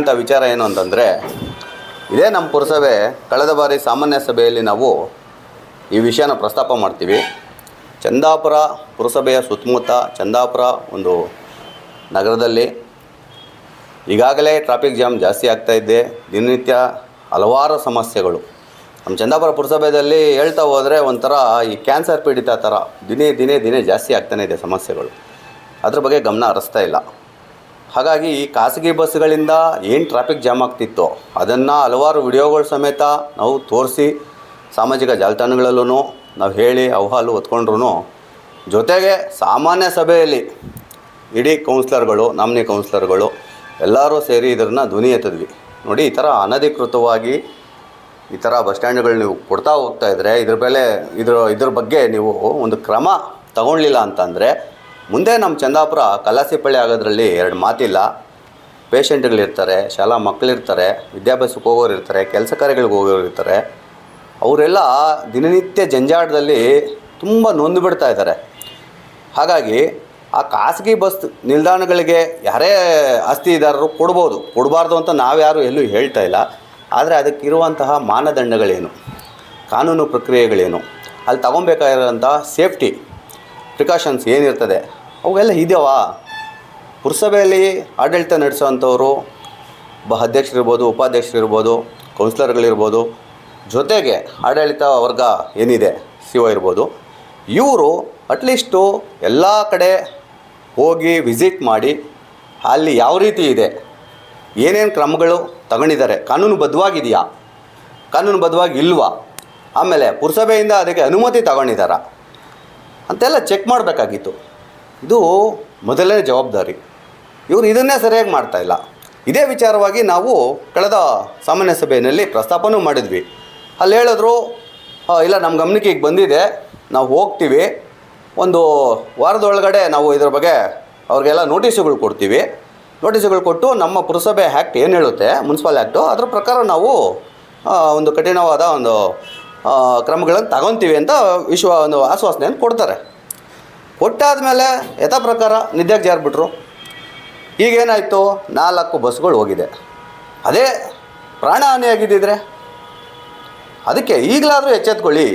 ಅಂತ ವಿಚಾರ ಏನು ಅಂತಂದರೆ, ಇದೇ ನಮ್ಮ ಪುರಸಭೆ ಕಳೆದ ಬಾರಿ ಸಾಮಾನ್ಯ ಸಭೆಯಲ್ಲಿ ನಾವು ಈ ವಿಷಯನ ಪ್ರಸ್ತಾಪ ಮಾಡ್ತೀವಿ. ಚಂದಾಪುರ ಪುರಸಭೆಯ ಸುತ್ತಮುತ್ತ ಚಂದಾಪುರ ಒಂದು ನಗರದಲ್ಲಿ ಈಗಾಗಲೇ ಟ್ರಾಫಿಕ್ ಜಾಮ್ ಜಾಸ್ತಿ ಆಗ್ತಾಯಿದ್ದೆ. ದಿನನಿತ್ಯ ಹಲವಾರು ಸಮಸ್ಯೆಗಳು ನಮ್ಮ ಚಂದಾಪುರ ಪುರಸಭೆಯಲ್ಲಿ ಹೇಳ್ತಾ ಹೋದರೆ ಒಂಥರ ಈ ಕ್ಯಾನ್ಸರ್ ಪೀಡಿತ ಥರ ದಿನೇ ಜಾಸ್ತಿ ಆಗ್ತಾನೆ ಇದೆ ಸಮಸ್ಯೆಗಳು. ಅದ್ರ ಬಗ್ಗೆ ಗಮನ ಹರಿಸ್ತಾ ಇಲ್ಲ. ಹಾಗಾಗಿ ಈ ಖಾಸಗಿ ಬಸ್ಗಳಿಂದ ಏನು ಟ್ರಾಫಿಕ್ ಜಾಮ್ ಆಗ್ತಿತ್ತೋ ಅದನ್ನು ಹಲವಾರು ವಿಡಿಯೋಗಳು ಸಮೇತ ನಾವು ತೋರಿಸಿ ಸಾಮಾಜಿಕ ಜಾಲತಾಣಗಳಲ್ಲೂ ನಾವು ಹೇಳಿ ಅಹವಾಲು ಹೊತ್ಕೊಂಡ್ರು, ಜೊತೆಗೆ ಸಾಮಾನ್ಯ ಸಭೆಯಲ್ಲಿ ಇಡೀ ಕೌನ್ಸಿಲರ್ಗಳು, ನಾಮಿನಿ ಕೌನ್ಸಿಲರ್ಗಳು ಎಲ್ಲರೂ ಸೇರಿ ಇದನ್ನು ಧ್ವನಿ ಎತ್ತಿದ್ವಿ. ನೋಡಿ, ಈ ಥರ ಅನಧಿಕೃತವಾಗಿ ಈ ಥರ ಬಸ್ ಸ್ಟ್ಯಾಂಡ್ಗಳು ನೀವು ಕೊಡ್ತಾ ಹೋಗ್ತಾಯಿದ್ರೆ ಇದ್ರ ಬಗ್ಗೆ ನೀವು ಒಂದು ಕ್ರಮ ತಗೊಳ್ಳಿಲ್ಲ ಅಂತಂದರೆ ಮುಂದೆ ನಮ್ಮ ಚಂದಾಪುರ ಕಲಾಸಿಪಳ್ಳಿ ಆಗೋದ್ರಲ್ಲಿ ಎರಡು ಮಾತಿಲ್ಲ. ಪೇಷಂಟ್ಗಳಿರ್ತಾರೆ, ಶಾಲಾ ಮಕ್ಕಳಿರ್ತಾರೆ, ವಿದ್ಯಾಭ್ಯಾಸಕ್ಕೆ ಹೋಗೋರು ಇರ್ತಾರೆ, ಕೆಲಸ ಕಾರ್ಯಗಳಿಗೆ ಹೋಗೋರು ಇರ್ತಾರೆ. ಅವರೆಲ್ಲ ದಿನನಿತ್ಯ ಜಂಜಾಟದಲ್ಲಿ ತುಂಬ ನೊಂದು ಬಿಡ್ತಾ ಇದ್ದಾರೆ. ಹಾಗಾಗಿ ಆ ಖಾಸಗಿ ಬಸ್ ನಿಲ್ದಾಣಗಳಿಗೆ ಯಾರೇ ಆಸ್ತಿದಾರರು ಕೊಡಬಾರ್ದು ಅಂತ ನಾವ್ಯಾರು ಎಲ್ಲೂ ಹೇಳ್ತಾ ಇಲ್ಲ. ಆದರೆ ಅದಕ್ಕಿರುವಂತಹ ಮಾನದಂಡಗಳೇನು, ಕಾನೂನು ಪ್ರಕ್ರಿಯೆಗಳೇನು, ಅಲ್ಲಿ ತಗೊಬೇಕಾಗಿರೋಂಥ ಸೇಫ್ಟಿ ಪ್ರಿಕಾಷನ್ಸ್ ಏನಿರ್ತದೆ ಅವೆಲ್ಲ ಇದೆಯಾ? ಪುರಸಭೆಯಲ್ಲಿ ಆಡಳಿತ ನಡೆಸೋವಂಥವ್ರು ಅಧ್ಯಕ್ಷರಿರ್ಬೋದು, ಉಪಾಧ್ಯಕ್ಷರಿರ್ಬೋದು, ಕೌನ್ಸಿಲರ್ಗಳಿರ್ಬೋದು, ಜೊತೆಗೆ ಆಡಳಿತ ವರ್ಗ ಏನಿದೆ CO ಇರ್ಬೋದು, ಇವರು ಅಟ್ಲೀಸ್ಟು ಎಲ್ಲ ಕಡೆ ಹೋಗಿ ವಿಸಿಟ್ ಮಾಡಿ ಅಲ್ಲಿ ಯಾವ ರೀತಿ ಇದೆ, ಏನೇನು ಕ್ರಮಗಳು ತಗೊಂಡಿದ್ದಾರೆ, ಕಾನೂನುಬದ್ಧವಾಗಿದೆಯಾ, ಕಾನೂನುಬದ್ಧವಾಗಿ ಇಲ್ವಾ, ಆಮೇಲೆ ಪುರಸಭೆಯಿಂದ ಅದಕ್ಕೆ ಅನುಮತಿ ತಗೊಂಡಿದ್ದಾರಾ ಅಂತೆಲ್ಲ ಚೆಕ್ ಮಾಡಬೇಕಾಗಿತ್ತು. ಇದು ಮೊದಲನೇ ಜವಾಬ್ದಾರಿ. ಇವರು ಇದನ್ನೇ ಸರಿಯಾಗಿ ಮಾಡ್ತಾಯಿಲ್ಲ. ಇದೇ ವಿಚಾರವಾಗಿ ನಾವು ಕಳೆದ ಸಾಮಾನ್ಯ ಸಭೆಯಲ್ಲಿ ಪ್ರಸ್ತಾಪನೂ ಮಾಡಿದ್ವಿ. ಅಲ್ಲಿ ಹೇಳಿದ್ರು, ಇಲ್ಲ ನಮ್ಮ ಗಮನಕ್ಕೆ ಈಗ ಬಂದಿದೆ, ನಾವು ಹೋಗ್ತೀವಿ, ಒಂದು ವಾರದೊಳಗಡೆ ನಾವು ಇದ್ರ ಬಗ್ಗೆ ಅವ್ರಿಗೆಲ್ಲ ನೋಟಿಸುಗಳು ಕೊಡ್ತೀವಿ. ನೋಟಿಸುಗಳು ಕೊಟ್ಟು ನಮ್ಮ ಪುರಸಭೆ ಆ್ಯಕ್ಟ್ ಏನು ಹೇಳುತ್ತೆ, ಮುನ್ಸಿಪಲ್ ಆ್ಯಕ್ಟು, ಅದ್ರ ಪ್ರಕಾರ ನಾವು ಒಂದು ಕಠಿಣವಾದ ಒಂದು ಕ್ರಮಗಳನ್ನು ತಗೊತೀವಿ ಅಂತ ಒಂದು ಆಶ್ವಾಸನೆಯನ್ನು ಕೊಡ್ತಾರೆ. ಕೊಟ್ಟಾದ ಮೇಲೆ ಯಥಾ ಪ್ರಕಾರ ನಿದ್ದೆಗೆ ಜಾರಿಬಿಟ್ರು. ಈಗೇನಾಯಿತು, 4 ಬಸ್ಗಳು ಹೋಗಿದೆ. ಅದೇ ಪ್ರಾಣ ಹಾನಿಯಾಗಿದ್ದಿದ್ರೆ ಅದಕ್ಕೆ ಈಗಲಾದರೂ ಎಚ್ಚೆತ್ಕೊಳ್ಳಿ.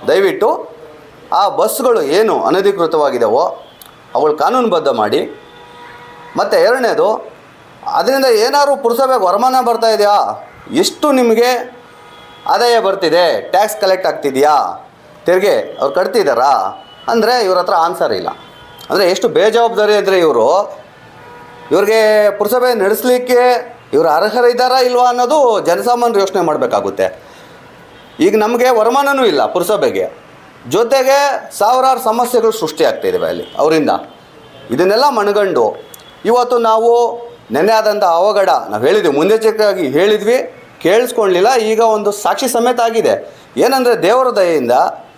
ದಯವಿಟ್ಟು ಆ ಬಸ್ಗಳು ಏನು ಅನಧಿಕೃತವಾಗಿದ್ದಾವೋ ಅವುಗಳು ಕಾನೂನುಬದ್ಧ ಮಾಡಿ. ಮತ್ತು ಎರಡನೇದು, ಅದರಿಂದ ಏನಾದ್ರು ಪುರಸಭೆಗೆ ವರಮಾನ ಬರ್ತಾ ಇದೆಯಾ, ಎಷ್ಟು ನಿಮಗೆ ಆದಾಯ ಬರ್ತಿದೆ, ಟ್ಯಾಕ್ಸ್ ಕಲೆಕ್ಟ್ ಆಗ್ತಿದೆಯಾ, ತೆರಿಗೆ ಅವ್ರು ಕಟ್ತಿದ್ದಾರಾ ಅಂದರೆ ಇವ್ರ ಹತ್ರ ಆನ್ಸರ್ ಇಲ್ಲ. ಅಂದರೆ ಎಷ್ಟು ಬೇಜವಾಬ್ದಾರಿ ಅಂದರೆ ಇವ್ರಿಗೆ ಪುರಸಭೆ ನಡೆಸಲಿಕ್ಕೆ ಇವರು ಅರ್ಹರಿದ್ದಾರಾ ಇಲ್ವಾ ಅನ್ನೋದು ಜನಸಾಮಾನ್ಯರು ಯೋಚನೆ ಮಾಡಬೇಕಾಗುತ್ತೆ. ಈಗ ನಮಗೆ ವರಮಾನವೂ ಇಲ್ಲ ಪುರಸಭೆಗೆ, ಜೊತೆಗೆ ಸಾವಿರಾರು ಸಮಸ್ಯೆಗಳು ಸೃಷ್ಟಿಯಾಗ್ತಾಯಿದ್ದಾವೆ ಅಲ್ಲಿ ಅವರಿಂದ. ಇದನ್ನೆಲ್ಲ ಮನಗಂಡು ಇವತ್ತು ನಾವು ನೆನ್ನೆ ಆದಂಥ ಅವಘಡ ನಾವು ಹೇಳಿದ್ವಿ, ಮುನ್ನೆಚ್ಚರಿಕೆಯಾಗಿ ಹೇಳಿದ್ವಿ, ಕೇಳಿಸ್ಕೊಳ್ಳಲಿಲ್ಲ. ಈಗ ಒಂದು ಸಾಕ್ಷಿ ಸಮೇತ ಆಗಿದೆ. ಏನಂದರೆ ದೇವರ ದಯೆಯಿಂದ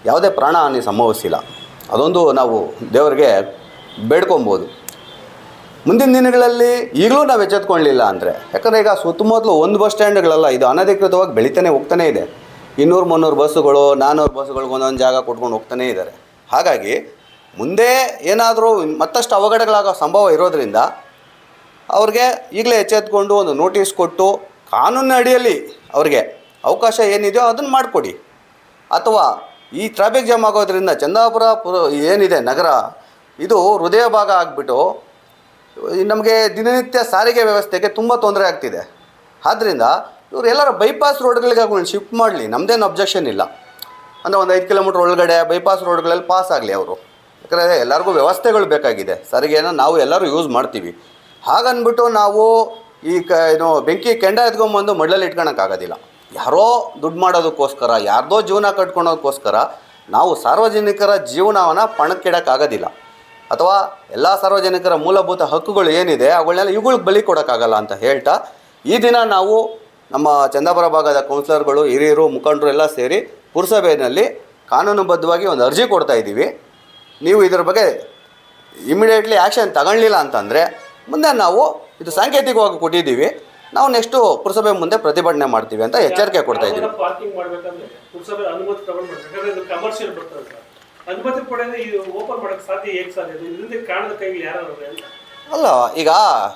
ಯಾವುದೇ ಪ್ರಾಣ ಹಾನಿ ಸಂಭವಿಸಿಲ್ಲ. ಅದೊಂದು ನಾವು ದೇವರಿಗೆ ಬೇಡ್ಕೊಬೋದು. ಮುಂದಿನ ದಿನಗಳಲ್ಲಿ ಈಗಲೂ ನಾವು ಎಚ್ಚೆತ್ಕೊಳ್ಳಲಿಲ್ಲ ಅಂದರೆ, ಯಾಕಂದರೆ ಈಗ ಸುತ್ತಮುತ್ತಲು ಒಂದು ಬಸ್ ಸ್ಟ್ಯಾಂಡ್ಗಳಲ್ಲ, ಇದು ಅನಧಿಕೃತವಾಗಿ ಬೆಳೀತಾನೆ ಹೋಗ್ತಾನೆ ಇದೆ. 200-300 ಬಸ್ಸುಗಳು, 400 ಬಸ್ಸುಗಳಿಗೆ ಒಂದೊಂದು ಜಾಗ ಕೊಟ್ಕೊಂಡು ಹೋಗ್ತಾನೇ ಇದ್ದಾರೆ. ಹಾಗಾಗಿ ಮುಂದೆ ಏನಾದರೂ ಮತ್ತಷ್ಟು ಅವಘಡಗಳಾಗೋ ಸಂಭವ ಇರೋದರಿಂದ ಅವ್ರಿಗೆ ಈಗಲೇ ಎಚ್ಚೆತ್ಕೊಂಡು ಒಂದು ನೋಟಿಸ್ ಕೊಟ್ಟು ಕಾನೂನಿನ ಅಡಿಯಲ್ಲಿ ಅವ್ರಿಗೆ ಅವಕಾಶ ಏನಿದೆಯೋ ಅದನ್ನು ಮಾಡಿಕೊಡಿ. ಅಥವಾ ಈ ಟ್ರಾಫಿಕ್ ಜಾಮ್ ಆಗೋದ್ರಿಂದ ಚಂದಾಪುರ ಏನಿದೆ ನಗರ, ಇದು ಹೃದಯ ಭಾಗ ಆಗಿಬಿಟ್ಟು ನಮಗೆ ದಿನನಿತ್ಯ ಸಾರಿಗೆ ವ್ಯವಸ್ಥೆಗೆ ತುಂಬ ತೊಂದರೆ ಆಗ್ತಿದೆ. ಆದ್ದರಿಂದ ಇವರು ಎಲ್ಲರ ಬೈಪಾಸ್ ರೋಡ್ಗಳಿಗೆ ಶಿಫ್ಟ್ ಮಾಡಲಿ, ನಮ್ಮದೇನು ಅಬ್ಜೆಕ್ಷನ್ ಇಲ್ಲ. ಅಂದರೆ ಒಂದು 5 ಕಿಲೋಮೀಟ್ರ್ ಒಳಗಡೆ ಬೈಪಾಸ್ ರೋಡ್ಗಳಲ್ಲಿ ಪಾಸ್ ಆಗಲಿ ಅವರು. ಯಾಕಂದರೆ ಎಲ್ಲರಿಗೂ ವ್ಯವಸ್ಥೆಗಳು ಬೇಕಾಗಿದೆ, ಸಾರಿಗೆನ ನಾವು ಎಲ್ಲರೂ ಯೂಸ್ ಮಾಡ್ತೀವಿ. ಹಾಗನ್ಬಿಟ್ಟು ನಾವು ಈ ಬೆಂಕಿ ಕೆಂಡ ಎತ್ಕೊಂಬಂದು ಮಡ್ಲಲ್ಲಿ ಇಟ್ಕೊಳಕ್ಕಾಗೋದಿಲ್ಲ. ಯಾರೋ ದುಡ್ಡು ಮಾಡೋದಕ್ಕೋಸ್ಕರ, ಯಾರ್ದೋ ಜೀವನ ಕಟ್ಕೊಳೋದಕ್ಕೋಸ್ಕರ ನಾವು ಸಾರ್ವಜನಿಕರ ಜೀವನವನ್ನು ಪಣಕ್ಕಿಡೋಕ್ಕಾಗೋದಿಲ್ಲ. ಅಥವಾ ಎಲ್ಲ ಸಾರ್ವಜನಿಕರ ಮೂಲಭೂತ ಹಕ್ಕುಗಳು ಏನಿದೆ ಅವುಗಳನ್ನೆಲ್ಲ ಇವುಗಳಿಗೆ ಬಲಿ ಕೊಡೋಕ್ಕಾಗಲ್ಲ ಅಂತ ಹೇಳ್ತಾ, ಈ ದಿನ ನಾವು ನಮ್ಮ ಚಂದಾಪುರ ಭಾಗದ ಕೌನ್ಸಿಲರ್ಗಳು, ಹಿರಿಯರು, ಮುಖಂಡರು ಎಲ್ಲ ಸೇರಿ ಪುರಸಭೆಯಲ್ಲಿ ಕಾನೂನುಬದ್ಧವಾಗಿ ಒಂದು ಅರ್ಜಿ ಕೊಡ್ತಾ ಇದ್ದೀವಿ. ನೀವು ಇದರ ಬಗ್ಗೆ ಇಮಿಡಿಯೇಟ್ಲಿ ಆ್ಯಕ್ಷನ್ ತಗೊಳ್ಳಿಲ್ಲ ಅಂತಂದರೆ ಮುಂದೆ ನಾವು ಇದು ಸಾಂಕೇತಿಕವಾಗಿ ಕೊಟ್ಟಿದ್ದೀವಿ, ನಾವು ನೆಕ್ಸ್ಟು ಪುರಸಭೆ ಮುಂದೆ ಪ್ರತಿಭಟನೆ ಮಾಡ್ತೀವಿ ಅಂತ ಎಚ್ಚರಿಕೆ ಕೊಡ್ತಾ ಇದ್ದೀವಿ. ಪಾರ್ಕಿಂಗ್ ಮಾಡಬೇಕಂದ್ರೆ ಪುರಸಭೆ ಅನುಮತಿ ತಗೊಂಡ್ಬಿಡ್ತಾರೆ, ಯಾಕಂದ್ರೆ ಇದು ಕಮರ್ಷಿಯಲ್ ಬರ್ತದೆ. ಅನುಮತಿ ಪಡೆಯದೆ ಇದು ಓಪನ್ ಮಾಡಕ್ಕೆ ಸಾಧ್ಯ, ಹೇಗೆ ಸಾಧ್ಯ? ಇದರಿಂದ ಕಾಣದ ಕೈಗೆ ಯಾರು ಅಲ್ಲ. ಈಗ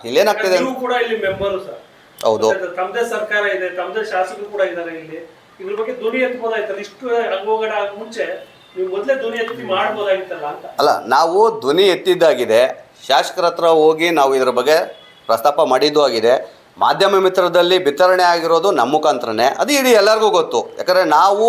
ಇಲ್ಲೇನಾಗ್ತಿದೆ, ನೀವು ಕೂಡ ಇಲ್ಲಿ ಮೆಂಬರು ಸರ್, ಹೌದು. ತಮ್ಮದೇ ಸರ್ಕಾರ ಇದೆ, ತಮ್ಮದೇ ಶಾಸಕರು ಕೂಡ ಇದ್ದಾರೆ ಇಲ್ಲಿ. ಇದ್ರ ಬಗ್ಗೆ ಧ್ವನಿ ಎತ್ಬೋದಾಯ್ತಲ್ಲ, ಇಷ್ಟು ಹೋಗಡ ಮುಂಚೆ ನೀವು ಮೊದಲೇ ಧ್ವನಿ ಎತ್ತಿ ಮಾಡ್ಬೋದಾಗಿತ್ತಲ್ಲ ಅಂತ. ಅಲ್ಲ, ನಾವು ಧ್ವನಿ ಎತ್ತಿದ್ದಾಗಿದೆ, ಶಾಸಕರ ಹತ್ರ ಹೋಗಿ ನಾವು ಇದ್ರ ಬಗ್ಗೆ ಪ್ರಸ್ತಾಪ ಮಾಡಿದ್ದು ಆಗಿದೆ. ಮಾಧ್ಯಮ ಮಿತ್ರದಲ್ಲಿ ವಿತರಣೆ ಆಗಿರೋದು ನಮ್ಮ ಮುಖಾಂತರನೇ, ಅದು ಇಡೀ ಎಲ್ಲರಿಗೂ ಗೊತ್ತು. ಯಾಕಂದರೆ ನಾವು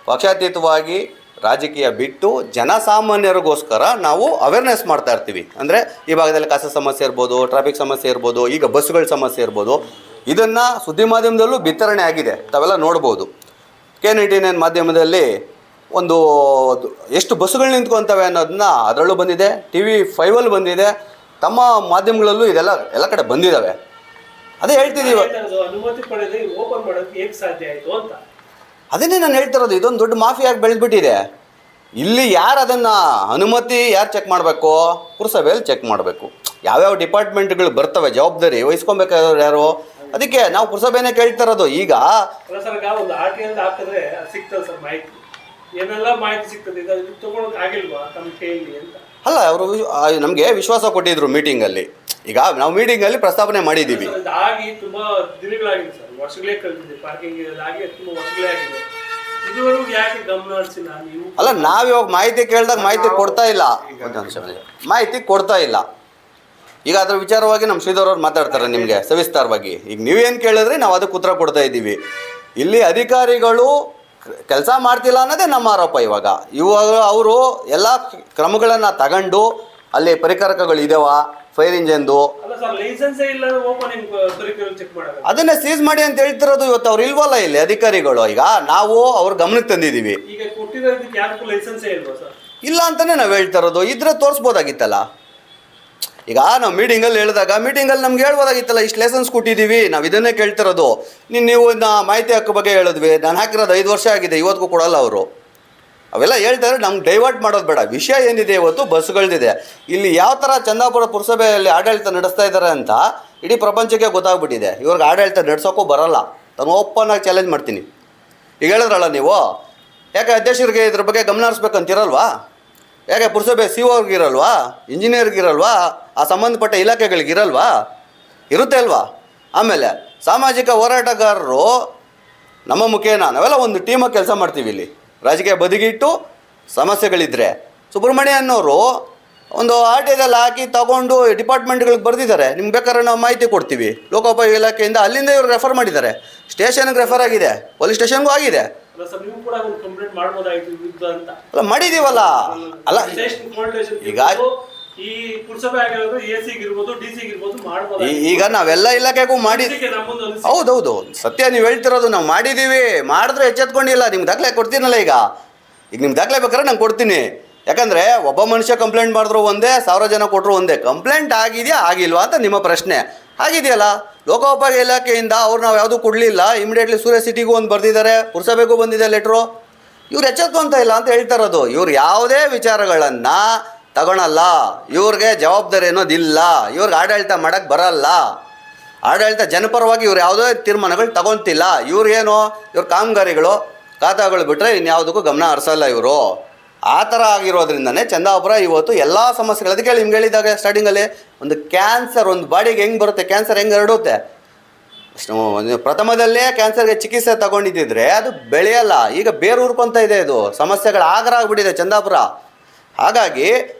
ಪಕ್ಷಾತೀತವಾಗಿ ರಾಜಕೀಯ ಬಿಟ್ಟು ಜನಸಾಮಾನ್ಯರಿಗೋಸ್ಕರ ನಾವು ಅವೇರ್ನೆಸ್ ಮಾಡ್ತಾ ಇರ್ತೀವಿ. ಅಂದರೆ ಈ ಭಾಗದಲ್ಲಿ ಕಸ ಸಮಸ್ಯೆ ಇರ್ಬೋದು, ಟ್ರಾಫಿಕ್ ಸಮಸ್ಯೆ ಇರ್ಬೋದು, ಈಗ ಬಸ್ಸುಗಳ ಸಮಸ್ಯೆ ಇರ್ಬೋದು, ಇದನ್ನು ಸುದ್ದಿ ಮಾಧ್ಯಮದಲ್ಲೂ ವಿತರಣೆ ಆಗಿದೆ, ತಾವೆಲ್ಲ ನೋಡ್ಬೋದು. K99 ಮಾಧ್ಯಮದಲ್ಲಿ ಒಂದು ಎಷ್ಟು ಬಸ್ಸುಗಳು ನಿಂತ್ಕೊತವೆ ಅನ್ನೋದನ್ನ ಅದರಲ್ಲೂ ಬಂದಿದೆ, TV5 ಬಂದಿದೆ, ತಮ್ಮ ಮಾಧ್ಯಮಗಳಲ್ಲೂ ಇದೆಲ್ಲ ಎಲ್ಲ ಕಡೆ ಬಂದಿದ್ದಾವೆ. ಅದೇ ಹೇಳ್ತಿದ್ದೀವಿ, ಅನುಮತಿ ಪಡೆದು ಓಪನ್ ಮಾಡೋಕ್ಕೆ ಹೇಗೆ ಸಾಧ್ಯ ಆಯಿತು ಅಂತ. ಅದನ್ನೇ ನಾನು ಹೇಳ್ತಿರೋದು, ಇದೊಂದು ದೊಡ್ಡ ಮಾಫಿಯಾಗಿ ಬೆಳೆದ್ಬಿಟ್ಟಿದೆ. ಇಲ್ಲಿ ಯಾರು ಅದನ್ನು ಅನುಮತಿ ಯಾರು ಚೆಕ್ ಮಾಡಬೇಕು? ಪುರಸಭೆಯಲ್ಲಿ ಚೆಕ್ ಮಾಡಬೇಕು. ಯಾವ್ಯಾವ ಡಿಪಾರ್ಟ್ಮೆಂಟ್ಗಳು ಬರ್ತವೆ, ಜವಾಬ್ದಾರಿ ವಹಿಸ್ಕೊಬೇಕಾದವ್ರು ಯಾರು? ಅದಕ್ಕೆ ನಾವು ಪುರಸಭೆನೇ ಕೇಳ್ತಿರೋದು. ಈಗ ಅಲ್ಲ ಸರ್, ಈಗ ಒಂದು RTI ಹಾಕಿದ್ರೆ ಸಿಗ್ತದೆ ಸರ್ ಮಾಹಿತಿ, ಏನೆಲ್ಲ ಮಾಹಿತಿ ಸಿಗ್ತದೆ, ಇದು ತಗೊಳಕ್ ಆಗಿಲ್ವಾ ತಮ್ಮ ಕೈಯಲ್ಲಿ ಅಂತ. ಅಲ್ಲ, ಅವರು ನಮಗೆ ವಿಶ್ವಾಸ ಕೊಟ್ಟಿದ್ರು ಮೀಟಿಂಗಲ್ಲಿ. ಈಗ ನಾವು ಮೀಟಿಂಗಲ್ಲಿ ಪ್ರಸ್ತಾವನೆ ಮಾಡಿದ್ದೀವಿ. ಆಗಿ ತುಂಬಾ ದಿನಗಳಾಗಿದೆ ಸರ್, ವರ್ಷಗಳೇ ಕಳೆದಿದೆ. ಪಾರ್ಕಿಂಗ್ ಆಗಿ ತುಂಬಾ ವರ್ಷಗಳೇ ಆಗಿದೆ. ಇದುವರೆಗೂ ಯಾಕೆ ಗಮನ ಹರಿಸಿಲ್ಲ ನೀವು? ಅಲ್ಲ, ನಾವಿವಾಗ ಮಾಹಿತಿ ಕೇಳಿದಾಗ ಮಾಹಿತಿ ಕೊಡ್ತಾ ಇಲ್ಲ, ಮಾಹಿತಿ ಕೊಡ್ತಾ ಇಲ್ಲ. ಈಗ ಅದ್ರ ವಿಚಾರವಾಗಿ ನಮ್ಮ ಶ್ರೀಧರ್ ಅವ್ರು ಮಾತಾಡ್ತಾರೆ ನಿಮಗೆ ಸವಿಸ್ತಾರವಾಗಿ. ಈಗ ನೀವೇನು ಕೇಳಿದ್ರೆ ನಾವು ಅದಕ್ಕೆ ಉತ್ತರ ಕೊಡ್ತಾ ಇದ್ದೀವಿ. ಇಲ್ಲಿ ಅಧಿಕಾರಿಗಳು ಕೆಲಸ ಮಾಡ್ತಿಲ್ಲ ಅನ್ನೋದೇ ನಮ್ಮ ಆರೋಪ. ಇವಾಗ ಅವರು ಎಲ್ಲ ಕ್ರಮಗಳನ್ನು ತಗೊಂಡು ಅಲ್ಲಿ ಪರಿಕರಕಗಳು ಇದಾವ, ಫೈರ್ ಇಂಜನ್ದು, ಅದನ್ನೇ ಸೀಸ್ ಮಾಡಿ ಅಂತ ಹೇಳ್ತಿರೋದು. ಇವತ್ತು ಅವ್ರು ಇಲ್ವಲ್ಲ ಇಲ್ಲಿ ಅಧಿಕಾರಿಗಳು. ಈಗ ನಾವು ಅವ್ರ ಗಮನಕ್ಕೆ ತಂದಿದ್ದೀವಿ. ಇಲ್ಲ ಅಂತಾನೆ ನಾವು ಹೇಳ್ತಾ ಇರೋದು. ಇದ್ರೆ ತೋರಿಸ್ಬೋದಾಗಿತ್ತಲ್ಲ. ಈಗ ನಾವು ಮೀಟಿಂಗಲ್ಲಿ ಹೇಳಿದಾಗ ಮೀಟಿಂಗಲ್ಲಿ ನಮ್ಗೆ ಹೇಳ್ಬೋದಾಗಿತ್ತಲ್ಲ, ಇಷ್ಟು ಲೈಸೆನ್ಸ್ ಕೊಟ್ಟಿದ್ದೀವಿ, ನಾವು ಇದನ್ನೇ ಕೇಳ್ತಿರೋದು. ನೀವು ಮಾಹಿತಿ ಹಕ್ಕು ಬಗ್ಗೆ ಹೇಳಿದ್ವಿ, ನಾನು ಹಾಕಿರೋದು 5 ವರ್ಷ ಆಗಿದೆ, ಇವತ್ತಿಗೂ ಕೊಡಲ್ಲ ಅವರು. ಅವೆಲ್ಲ ಹೇಳ್ತಾರೆ, ನಮ್ಗೆ ಡೈವರ್ಟ್ ಮಾಡೋದು ಬೇಡ. ವಿಷಯ ಏನಿದೆ ಇವತ್ತು ಬಸ್ಗಳದಿದೆ. ಇಲ್ಲಿ ಯಾವ ಥರ ಚಂದಾಪುರ ಪುರಸಭೆಯಲ್ಲಿ ಆಡಳಿತ ನಡೆಸ್ತಾ ಇದ್ದಾರೆ ಅಂತ ಇಡೀ ಪ್ರಪಂಚಕ್ಕೆ ಗೊತ್ತಾಗ್ಬಿಟ್ಟಿದೆ. ಇವ್ರಿಗೆ ಆಡಳಿತ ನಡೆಸೋಕ್ಕೂ ಬರೋಲ್ಲ. ನಾನು ಓಪನ್ ಆಗಿ ಚಾಲೆಂಜ್ ಮಾಡ್ತೀನಿ. ಈಗ ಹೇಳಿದ್ರಲ್ಲ ನೀವು, ಯಾಕೆ ಅಧ್ಯಕ್ಷರಿಗೆ ಇದ್ರ ಬಗ್ಗೆ ಗಮನ ಹರಿಸ್ಬೇಕಂತಿರಲ್ವಾ? ಯಾಕೆ ಪುರಸಭೆ CO ಅವ್ರಿಗಿರಲ್ವಾ? ಇಂಜಿನಿಯರ್ಗಿರಲ್ವಾ? ಆ ಸಂಬಂಧಪಟ್ಟ ಇಲಾಖೆಗಳಿಗಿರಲ್ವಾ? ಇರುತ್ತೆ ಅಲ್ವಾ? ಆಮೇಲೆ ಸಾಮಾಜಿಕ ಹೋರಾಟಗಾರರು ನಮ್ಮ ಮುಖೇನ ನಾವೆಲ್ಲ ಒಂದು ಟೀಮಾಗಿ ಕೆಲಸ ಮಾಡ್ತೀವಿ ಇಲ್ಲಿ. ರಾಜಕೀಯ ಬದಿಗಿಟ್ಟು ಸಮಸ್ಯೆಗಳಿದ್ದರೆ ಸುಬ್ರಹ್ಮಣ್ಯ ಅನ್ನೋರು ಒಂದು RTIದಲ್ಲಿ ಹಾಕಿ ತಗೊಂಡು ಡಿಪಾರ್ಟ್ಮೆಂಟ್ಗಳಿಗೆ ಬರೆದಿದ್ದಾರೆ. ನಿಮ್ಗೆ ಬೇಕಾದ್ರೆ ನಾವು ಮಾಹಿತಿ ಕೊಡ್ತೀವಿ. ಲೋಕೋಪಯೋಗಿ ಇಲಾಖೆಯಿಂದ ಅಲ್ಲಿಂದ ಇವರು ರೆಫರ್ ಮಾಡಿದ್ದಾರೆ. ಸ್ಟೇಷನ್ಗೆ ರೆಫರ್ ಆಗಿದೆ, ಪೊಲೀಸ್ ಸ್ಟೇಷನ್ಗೂ ಆಗಿದೆ. ಅಲ್ಲ, ಮಾಡಿದೀವಲ್ಲ. ಅಲ್ಲ, ಈಗ ಈಗ ನಾವೆಲ್ಲ ಇಲಾಖೆಗೂ ಮಾಡಿ, ಹೌದೌದು ಸತ್ಯ ನೀವು ಹೇಳ್ತಿರೋದು. ನಾವು ಮಾಡಿದ್ದೀವಿ, ಮಾಡಿದ್ರೆ ಎಚ್ಚೆತ್ಕೊಂಡಿಲ್ಲ. ನಿಮ್ಗೆ ದಾಖಲೆ ಕೊಡ್ತೀನಲ್ಲ. ಈಗ ನಿಮ್ಗೆ ದಾಖಲೆ ಬೇಕಾದ್ರೆ ನಾನು ಕೊಡ್ತೀನಿ. ಯಾಕಂದರೆ ಒಬ್ಬ ಮನುಷ್ಯ ಕಂಪ್ಲೇಂಟ್ ಮಾಡಿದ್ರು ಒಂದೇ, 1000 ಜನ ಕೊಟ್ಟರು ಒಂದೇ. ಕಂಪ್ಲೇಂಟ್ ಆಗಿದೆಯಾ ಆಗಿಲ್ವಾ ಅಂತ ನಿಮ್ಮ ಪ್ರಶ್ನೆ. ಆಗಿದೆಯಲ್ಲ, ಲೋಕೋಪಯೋಗಿ ಇಲಾಖೆಯಿಂದ ಅವ್ರು ನಾವು ಯಾವುದೂ ಕೊಡಲಿಲ್ಲ. ಇಮಿಡಿಯೇಟ್ಲಿ ಸೂರ್ಯ ಸಿಟಿಗೂ ಒಂದು ಬರೆದಿದ್ದಾರೆ, ಪುರಸಭೆಗೂ ಬಂದಿದೆ ಲೆಟ್ರು. ಇವ್ರು ಎಚ್ಚೆತ್ಕೊಂತ ಇಲ್ಲ ಅಂತ ಹೇಳ್ತಾ ಇರೋದು. ಇವ್ರು ಯಾವುದೇ ವಿಚಾರಗಳನ್ನು ತಗೊಳಲ್ಲ. ಇವ್ರಿಗೆ ಜವಾಬ್ದಾರಿ ಅನ್ನೋದಿಲ್ಲ. ಇವ್ರಿಗೆ ಆಡಳಿತ ಮಾಡೋಕ್ಕೆ ಬರಲ್ಲ. ಆಡಳಿತ ಜನಪರವಾಗಿ ಇವ್ರು ಯಾವುದೇ ತೀರ್ಮಾನಗಳು ತಗೊತಿಲ್ಲ. ಇವ್ರೇನು, ಇವ್ರ ಕಾಮಗಾರಿಗಳು ಖಾತಾಗಳು ಬಿಟ್ಟರೆ ಇನ್ಯಾವುದಕ್ಕೂ ಗಮನ ಹರಿಸಲ್ಲ ಇವರು. ಆ ಥರ ಆಗಿರೋದ್ರಿಂದನೇ ಚಂದಾಪುರ ಇವತ್ತು ಎಲ್ಲ ಸಮಸ್ಯೆಗಳು. ಅದಕ್ಕೆ ನಿಮ್ಗೆ ಹೇಳಿದಾಗ ಸ್ಟಾರ್ಟಿಂಗಲ್ಲಿ, ಒಂದು ಕ್ಯಾನ್ಸರ್ ಒಂದು ಬಾಡಿಗೆ ಹೆಂಗೆ ಬರುತ್ತೆ, ಕ್ಯಾನ್ಸರ್ ಹೆಂಗೆ ಹರಡುತ್ತೆ. ಪ್ರಥಮದಲ್ಲೇ ಕ್ಯಾನ್ಸರ್ಗೆ ಚಿಕಿತ್ಸೆ ತಗೊಂಡಿದ್ದಿದ್ರೆ ಅದು ಬೆಳೆಯಲ್ಲ. ಈಗ ಬೇರೆ ಊರ್ಕೊಂತ ಇದೆ. ಇದು ಸಮಸ್ಯೆಗಳು ಆಗರ ಆಗಿಬಿಟ್ಟಿದೆ ಚಂದಾಪುರ. ಹಾಗಾಗಿ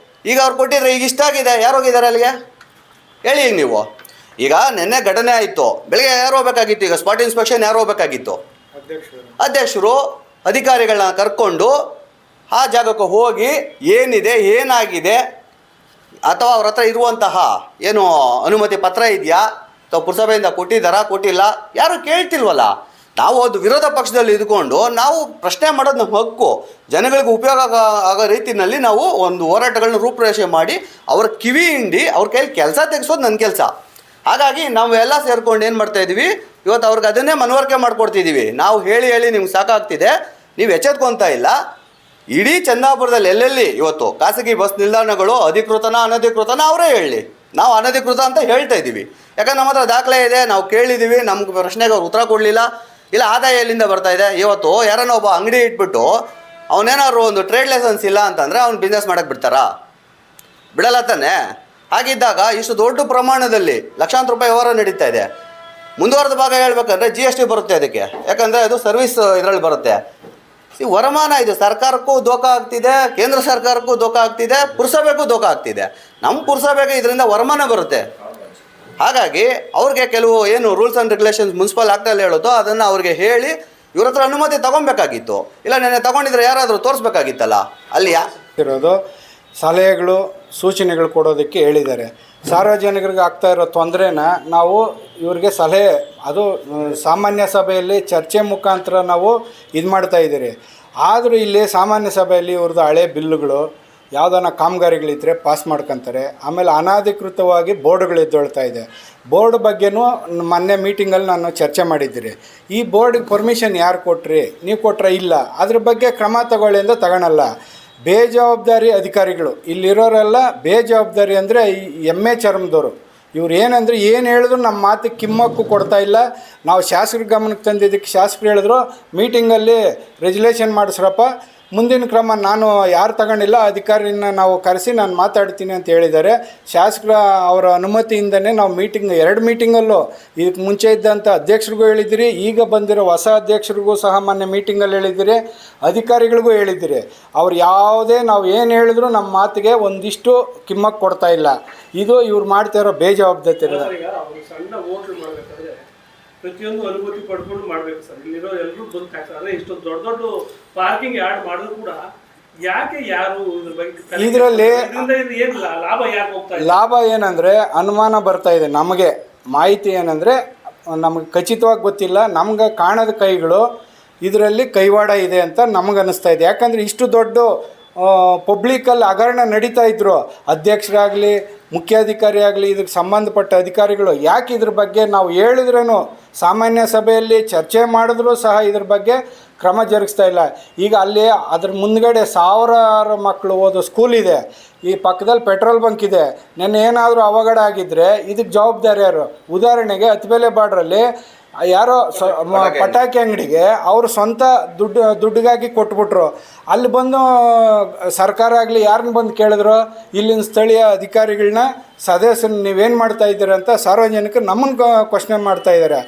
ಈಗ ಅವ್ರು ಕೊಟ್ಟಿದ್ರೆ ಈಗ ಇಷ್ಟ ಆಗಿದೆ. ಯಾರು ಹೋಗಿದ್ದಾರೆ ಅಲ್ಲಿಗೆ ಹೇಳಿ ಈಗ ನೀವು. ಈಗ ನಿನ್ನೆ ಘಟನೆ ಆಯಿತು, ಬೆಳಗ್ಗೆ ಯಾರು ಹೋಗ್ಬೇಕಾಗಿತ್ತು? ಈಗ ಸ್ಪಾಟ್ ಇನ್ಸ್ಪೆಕ್ಷನ್ ಯಾರು ಹೋಗ್ಬೇಕಾಗಿತ್ತು? ಅಧ್ಯಕ್ಷರು ಅಧಿಕಾರಿಗಳನ್ನ ಕರ್ಕೊಂಡು ಆ ಜಾಗಕ್ಕೆ ಹೋಗಿ ಏನಿದೆ, ಏನಾಗಿದೆ, ಅಥವಾ ಅವ್ರ ಹತ್ರ ಇರುವಂತಹ ಏನು ಅನುಮತಿ ಪತ್ರ ಇದೆಯಾ, ಅಥವಾ ಪುರಸಭೆಯಿಂದ ಕೊಟ್ಟಿದ್ದಾರಾ, ಕೊಟ್ಟಿಲ್ಲ, ಯಾರು ಕೇಳ್ತಿಲ್ವಲ್ಲ. ನಾವು ಅದು ವಿರೋಧ ಪಕ್ಷದಲ್ಲಿ ಇದ್ಕೊಂಡು ನಾವು ಪ್ರಶ್ನೆ ಮಾಡೋದು ನಮ್ಮ ಹಕ್ಕು. ಜನಗಳಿಗೆ ಉಪಯೋಗ ಆಗೋ ರೀತಿಯಲ್ಲಿ ನಾವು ಒಂದು ಹೋರಾಟಗಳನ್ನ ರೂಪುರೇಷೆ ಮಾಡಿ ಅವ್ರ ಕಿವಿ ಹಿಂಡಿ ಅವ್ರ ಕೈಯಲ್ಲಿ ಕೆಲಸ ತೆಗೆಸೋದು ನನ್ನ ಕೆಲಸ. ಹಾಗಾಗಿ ನಾವೆಲ್ಲ ಸೇರ್ಕೊಂಡು ಏನು ಮಾಡ್ತಾಯಿದ್ದೀವಿ, ಇವತ್ತು ಅವ್ರಿಗೆ ಅದನ್ನೇ ಮನವರಿಕೆ ಮಾಡಿಕೊಡ್ತಿದ್ದೀವಿ. ನಾವು ಹೇಳಿ ಹೇಳಿ ನಿಮ್ಗೆ ಸಾಕಾಗ್ತಿದೆ, ನೀವು ಎಚ್ಚೆತ್ಕೊತಾ ಇಲ್ಲ. ಇಡೀ ಚಂದಾಪುರದಲ್ಲಿ ಎಲ್ಲೆಲ್ಲಿ ಇವತ್ತು ಖಾಸಗಿ ಬಸ್ ನಿಲ್ದಾಣಗಳು ಅಧಿಕೃತನ ಅನಧಿಕೃತನ ಅವರೇ ಹೇಳಿ. ನಾವು ಅನಧಿಕೃತ ಅಂತ ಹೇಳ್ತಾ ಇದ್ದೀವಿ. ಯಾಕಂದ್ರೆ ನಮ್ಮ ಹತ್ರ ದಾಖಲೆ ಇದೆ, ನಾವು ಕೇಳಿದ್ದೀವಿ, ನಮ್ಗೆ ಪ್ರಶ್ನೆಗೆ ಅವ್ರು ಉತ್ತರ ಕೊಡಲಿಲ್ಲ. ಇಲ್ಲ ಆದಾಯ ಎಲ್ಲಿಂದ ಬರ್ತಾ ಇದೆ? ಇವತ್ತು ಯಾರನ್ನ ಒಬ್ಬ ಅಂಗಡಿ ಇಟ್ಬಿಟ್ಟು ಅವನೇನಾದ್ರು ಒಂದು ಟ್ರೇಡ್ ಲೈಸೆನ್ಸ್ ಇಲ್ಲ ಅಂತಂದರೆ ಅವ್ನು ಬಿಸ್ನೆಸ್ ಮಾಡೋಕ್ಕೆ ಬಿಡ್ತಾರಾ? ಬಿಡಲ್ಲ ತಾನೆ. ಹಾಗಿದ್ದಾಗ ಇಷ್ಟು ದೊಡ್ಡ ಪ್ರಮಾಣದಲ್ಲಿ ಲಕ್ಷಾಂತರ ರೂಪಾಯಿ ವ್ಯವಹಾರ ನಡೀತಾ ಇದೆ. ಮುಂದುವರೆದ ಭಾಗ ಹೇಳ್ಬೇಕಂದ್ರೆ GST ಬರುತ್ತೆ ಅದಕ್ಕೆ, ಯಾಕಂದರೆ ಅದು ಸರ್ವಿಸ್ ಇದರಲ್ಲಿ ಬರುತ್ತೆ. ವರಮಾನ ಇದು ಸರ್ಕಾರಕ್ಕೂ ದೋಖಾ ಆಗ್ತಿದೆ, ಕೇಂದ್ರ ಸರ್ಕಾರಕ್ಕೂ ದೋಖಾ ಆಗ್ತಿದೆ, ಪುರಸಭೆಗೂ ದೋಖಾ ಆಗ್ತಿದೆ. ನಮ್ಮ ಪುರಸಭೆಗೆ ಇದರಿಂದ ವರಮಾನ ಬರುತ್ತೆ. ಹಾಗಾಗಿ ಅವ್ರಿಗೆ ಕೆಲವು ಏನು ರೂಲ್ಸ್ ಆ್ಯಂಡ್ ರೆಗ್ಯುಲೇಷನ್ಸ್ ಮುನ್ಸಿಪಲ್ ಆ್ಯಕ್ಟಲ್ಲಿ ಹೇಳೋದು ಅದನ್ನು ಅವ್ರಿಗೆ ಹೇಳಿ ಇವ್ರ ಹತ್ರ ಅನುಮತಿ ತೊಗೊಬೇಕಾಗಿತ್ತು. ಇಲ್ಲ ನೆನೆ ತೊಗೊಂಡಿದ್ರೆ ಯಾರಾದರೂ ತೋರಿಸ್ಬೇಕಾಗಿತ್ತಲ್ಲ ಅಲ್ಲಿ ಇರೋದು. ಸಲಹೆಗಳು ಸೂಚನೆಗಳು ಕೊಡೋದಕ್ಕೆ ಹೇಳಿದ್ದಾರೆ. ಸಾರ್ವಜನಿಕರಿಗೆ ಆಗ್ತಾ ಇರೋ ತೊಂದರೆನ ನಾವು ಇವ್ರಿಗೆ ಸಲಹೆ, ಅದು ಸಾಮಾನ್ಯ ಸಭೆಯಲ್ಲಿ ಚರ್ಚೆ ಮುಖಾಂತರ ನಾವು ಇದು ಮಾಡ್ತಾಯಿದ್ದೀರಿ. ಆದರೂ ಇಲ್ಲಿ ಸಾಮಾನ್ಯ ಸಭೆಯಲ್ಲಿ ಇವ್ರದ್ದು ಹಳೆ ಬಿಲ್ಲುಗಳು ಯಾವುದನ್ನ ಕಾಮಗಾರಿಗಳಿದ್ದರೆ ಪಾಸ್ ಮಾಡ್ಕೊತಾರೆ. ಆಮೇಲೆ ಅನಧಿಕೃತವಾಗಿ ಬೋರ್ಡ್ಗಳು ಎದ್ದೇಳ್ತಾ ಇದೆ. ಬೋರ್ಡ್ ಬಗ್ಗೆನೂ ಮೊನ್ನೆ ಮೀಟಿಂಗಲ್ಲಿ ನಾನು ಚರ್ಚೆ ಮಾಡಿದ್ದೀರಿ. ಈ ಬೋರ್ಡಿಗೆ ಪರ್ಮಿಷನ್ ಯಾರು ಕೊಟ್ರಿ, ನೀವು ಕೊಟ್ರೆ ಇಲ್ಲ, ಅದ್ರ ಬಗ್ಗೆ ಕ್ರಮ ತಗೊಳ್ಳಿ ಅಂತ ತಗೊಳಲ್ಲ. ಬೇಜವಾಬ್ದಾರಿ ಅಧಿಕಾರಿಗಳು ಇಲ್ಲಿರೋರೆಲ್ಲ ಬೇಜವಾಬ್ದಾರಿ ಅಂದರೆ ಎಮ್ಮೆ ಚರ್ಮದವರು. ಇವ್ರು ಏನಂದರೆ ಏನು ಹೇಳಿದ್ರು ನಮ್ಮ ಮಾತಿಗೆ ಕಿಮ್ಮಕ್ಕು ಕೊಡ್ತಾ ಇಲ್ಲ. ನಾವು ಶಾಸಕರ ಗಮನಕ್ಕೆ ತಂದಿದ್ದಕ್ಕೆ ಶಾಸಕರು ಹೇಳಿದ್ರು ಮೀಟಿಂಗಲ್ಲಿ ರೆಜುಲೇಷನ್ ಮಾಡಿಸ್ರಪ್ಪ, ಮುಂದಿನ ಕ್ರಮ ನಾನು ಯಾರು ತಗೊಂಡಿಲ್ಲ ಅಧಿಕಾರಿನ ನಾವು ಕರೆಸಿ ನಾನು ಮಾತಾಡ್ತೀನಿ ಅಂತ ಹೇಳಿದ್ದಾರೆ. ಶಾಸಕರ ಅವರ ಅನುಮತಿಯಿಂದನೇ ನಾವು ಎರಡು ಮೀಟಿಂಗಲ್ಲೂ ಇದಕ್ಕೆ ಮುಂಚೆ ಇದ್ದಂಥ ಅಧ್ಯಕ್ಷರಿಗೂ ಹೇಳಿದ್ದೀರಿ, ಈಗ ಬಂದಿರೋ ಹೊಸ ಅಧ್ಯಕ್ಷರಿಗೂ ಸಹ ಮೊನ್ನೆ ಮೀಟಿಂಗಲ್ಲಿ ಹೇಳಿದ್ದೀರಿ, ಅಧಿಕಾರಿಗಳಿಗೂ ಹೇಳಿದ್ದೀರಿ. ಅವ್ರು ಯಾವುದೇ ನಾವು ಏನು ಹೇಳಿದ್ರು ನಮ್ಮ ಮಾತಿಗೆ ಒಂದಿಷ್ಟು ಕಿಮ್ಮಕ್ಕೆ ಕೊಡ್ತಾ ಇಲ್ಲ. ಇದು ಇವ್ರು ಮಾಡ್ತಾ ಇರೋ ಬೇಜವಾಬ್ದಾರಿ. ಸಣ್ಣ ಹೋಟ್ಲು ಮಾಡಬೇಕಾದ್ರೆ ಪ್ರತಿಯೊಂದು ಅನುಮತಿ ಪಡ್ಕೊಂಡು ಮಾಡಬೇಕು ಸರ್. ಇಲ್ಲಿರೋ ಎಲ್ಲರೂ ಬಂದು ಹಾಕ್ತಾರೆ. ಇಷ್ಟೊಂದು ದೊಡ್ಡ ದೊಡ್ಡ ಪಾರ್ಕಿಂಗ್ ಯಾರ್ಡ್ ಮಾಡಿದ್ರು ಕೂಡ ಯಾಕೆ ಯಾರು ಇದ್ರ ಬಗ್ಗೆ ಇದರಲ್ಲಿ ಏನು ಲಾಭ ಯಾಕೆ ಹೋಗ್ತಾ ಇದೆ? ಲಾಭ ಏನಂದರೆ ಅನುಮಾನ ಬರ್ತಾ ಇದೆ ನಮಗೆ. ಮಾಹಿತಿ ಏನಂದರೆ ನಮಗೆ ಖಚಿತವಾಗಿ ಗೊತ್ತಿಲ್ಲ. ನಮ್ಗೆ ಕಾಣದ ಕೈಗಳು ಇದರಲ್ಲಿ ಕೈವಾಡ ಇದೆ ಅಂತ ನಮಗೆ ಅನ್ನಿಸ್ತಾ ಇದೆ. ಯಾಕಂದರೆ ಇಷ್ಟು ದೊಡ್ಡ ಪಬ್ಲಿಕಲ್ಲಿ ಹಗರಣ ನಡೀತಾ ಇದ್ದರು. ಅಧ್ಯಕ್ಷರಾಗಲಿ ಮುಖ್ಯಾಧಿಕಾರಿ ಆಗಲಿ ಇದಕ್ಕೆ ಸಂಬಂಧಪಟ್ಟ ಅಧಿಕಾರಿಗಳು ಯಾಕೆ ಇದ್ರ ಬಗ್ಗೆ ನಾವು ಹೇಳಿದ್ರೂ ಸಾಮಾನ್ಯ ಸಭೆಯಲ್ಲಿ ಚರ್ಚೆ ಮಾಡಿದ್ರೂ ಸಹ ಇದ್ರ ಬಗ್ಗೆ ಕ್ರಮ ಜರುಗಿಸ್ತಾ ಇಲ್ಲ. ಈಗ ಅಲ್ಲಿ ಅದ್ರ ಮುಂದ್ಗಡೆ ಸಾವಿರಾರು ಮಕ್ಕಳು ಓದೋ ಸ್ಕೂಲ್ ಇದೆ, ಈ ಪಕ್ಕದಲ್ಲಿ ಪೆಟ್ರೋಲ್ ಬಂಕ್ ಇದೆ. ನೆನ್ನೆ ಏನಾದರೂ ಅವಘಡ ಆಗಿದ್ದರೆ ಇದಕ್ಕೆ ಜವಾಬ್ದಾರಿ ಯಾರು? ಉದಾಹರಣೆಗೆ ಅತಿಬೆಲೆ ಬಾರ್ಡ್ರಲ್ಲಿ ಯಾರೋ ಪಟಾಕಿ ಅಂಗಡಿಗೆ ಅವರು ಸ್ವಂತ ದುಡ್ಡಿಗಾಗಿ ಕೊಟ್ಬಿಟ್ರು. ಅಲ್ಲಿ ಬಂದು ಸರ್ಕಾರ ಆಗಲಿ ಯಾರನ್ನ ಬಂದು ಕೇಳಿದ್ರು, ಇಲ್ಲಿನ ಸ್ಥಳೀಯ ಅಧಿಕಾರಿಗಳನ್ನ ಸದಸ್ಯರು ನೀವೇನು ಮಾಡ್ತಾ ಇದ್ದೀರ ಅಂತ ಸಾರ್ವಜನಿಕರು ನಮ್ಮನ್ನು ಕ್ವಶನೆ ಮಾಡ್ತಾ ಇದ್ದಾರೆ.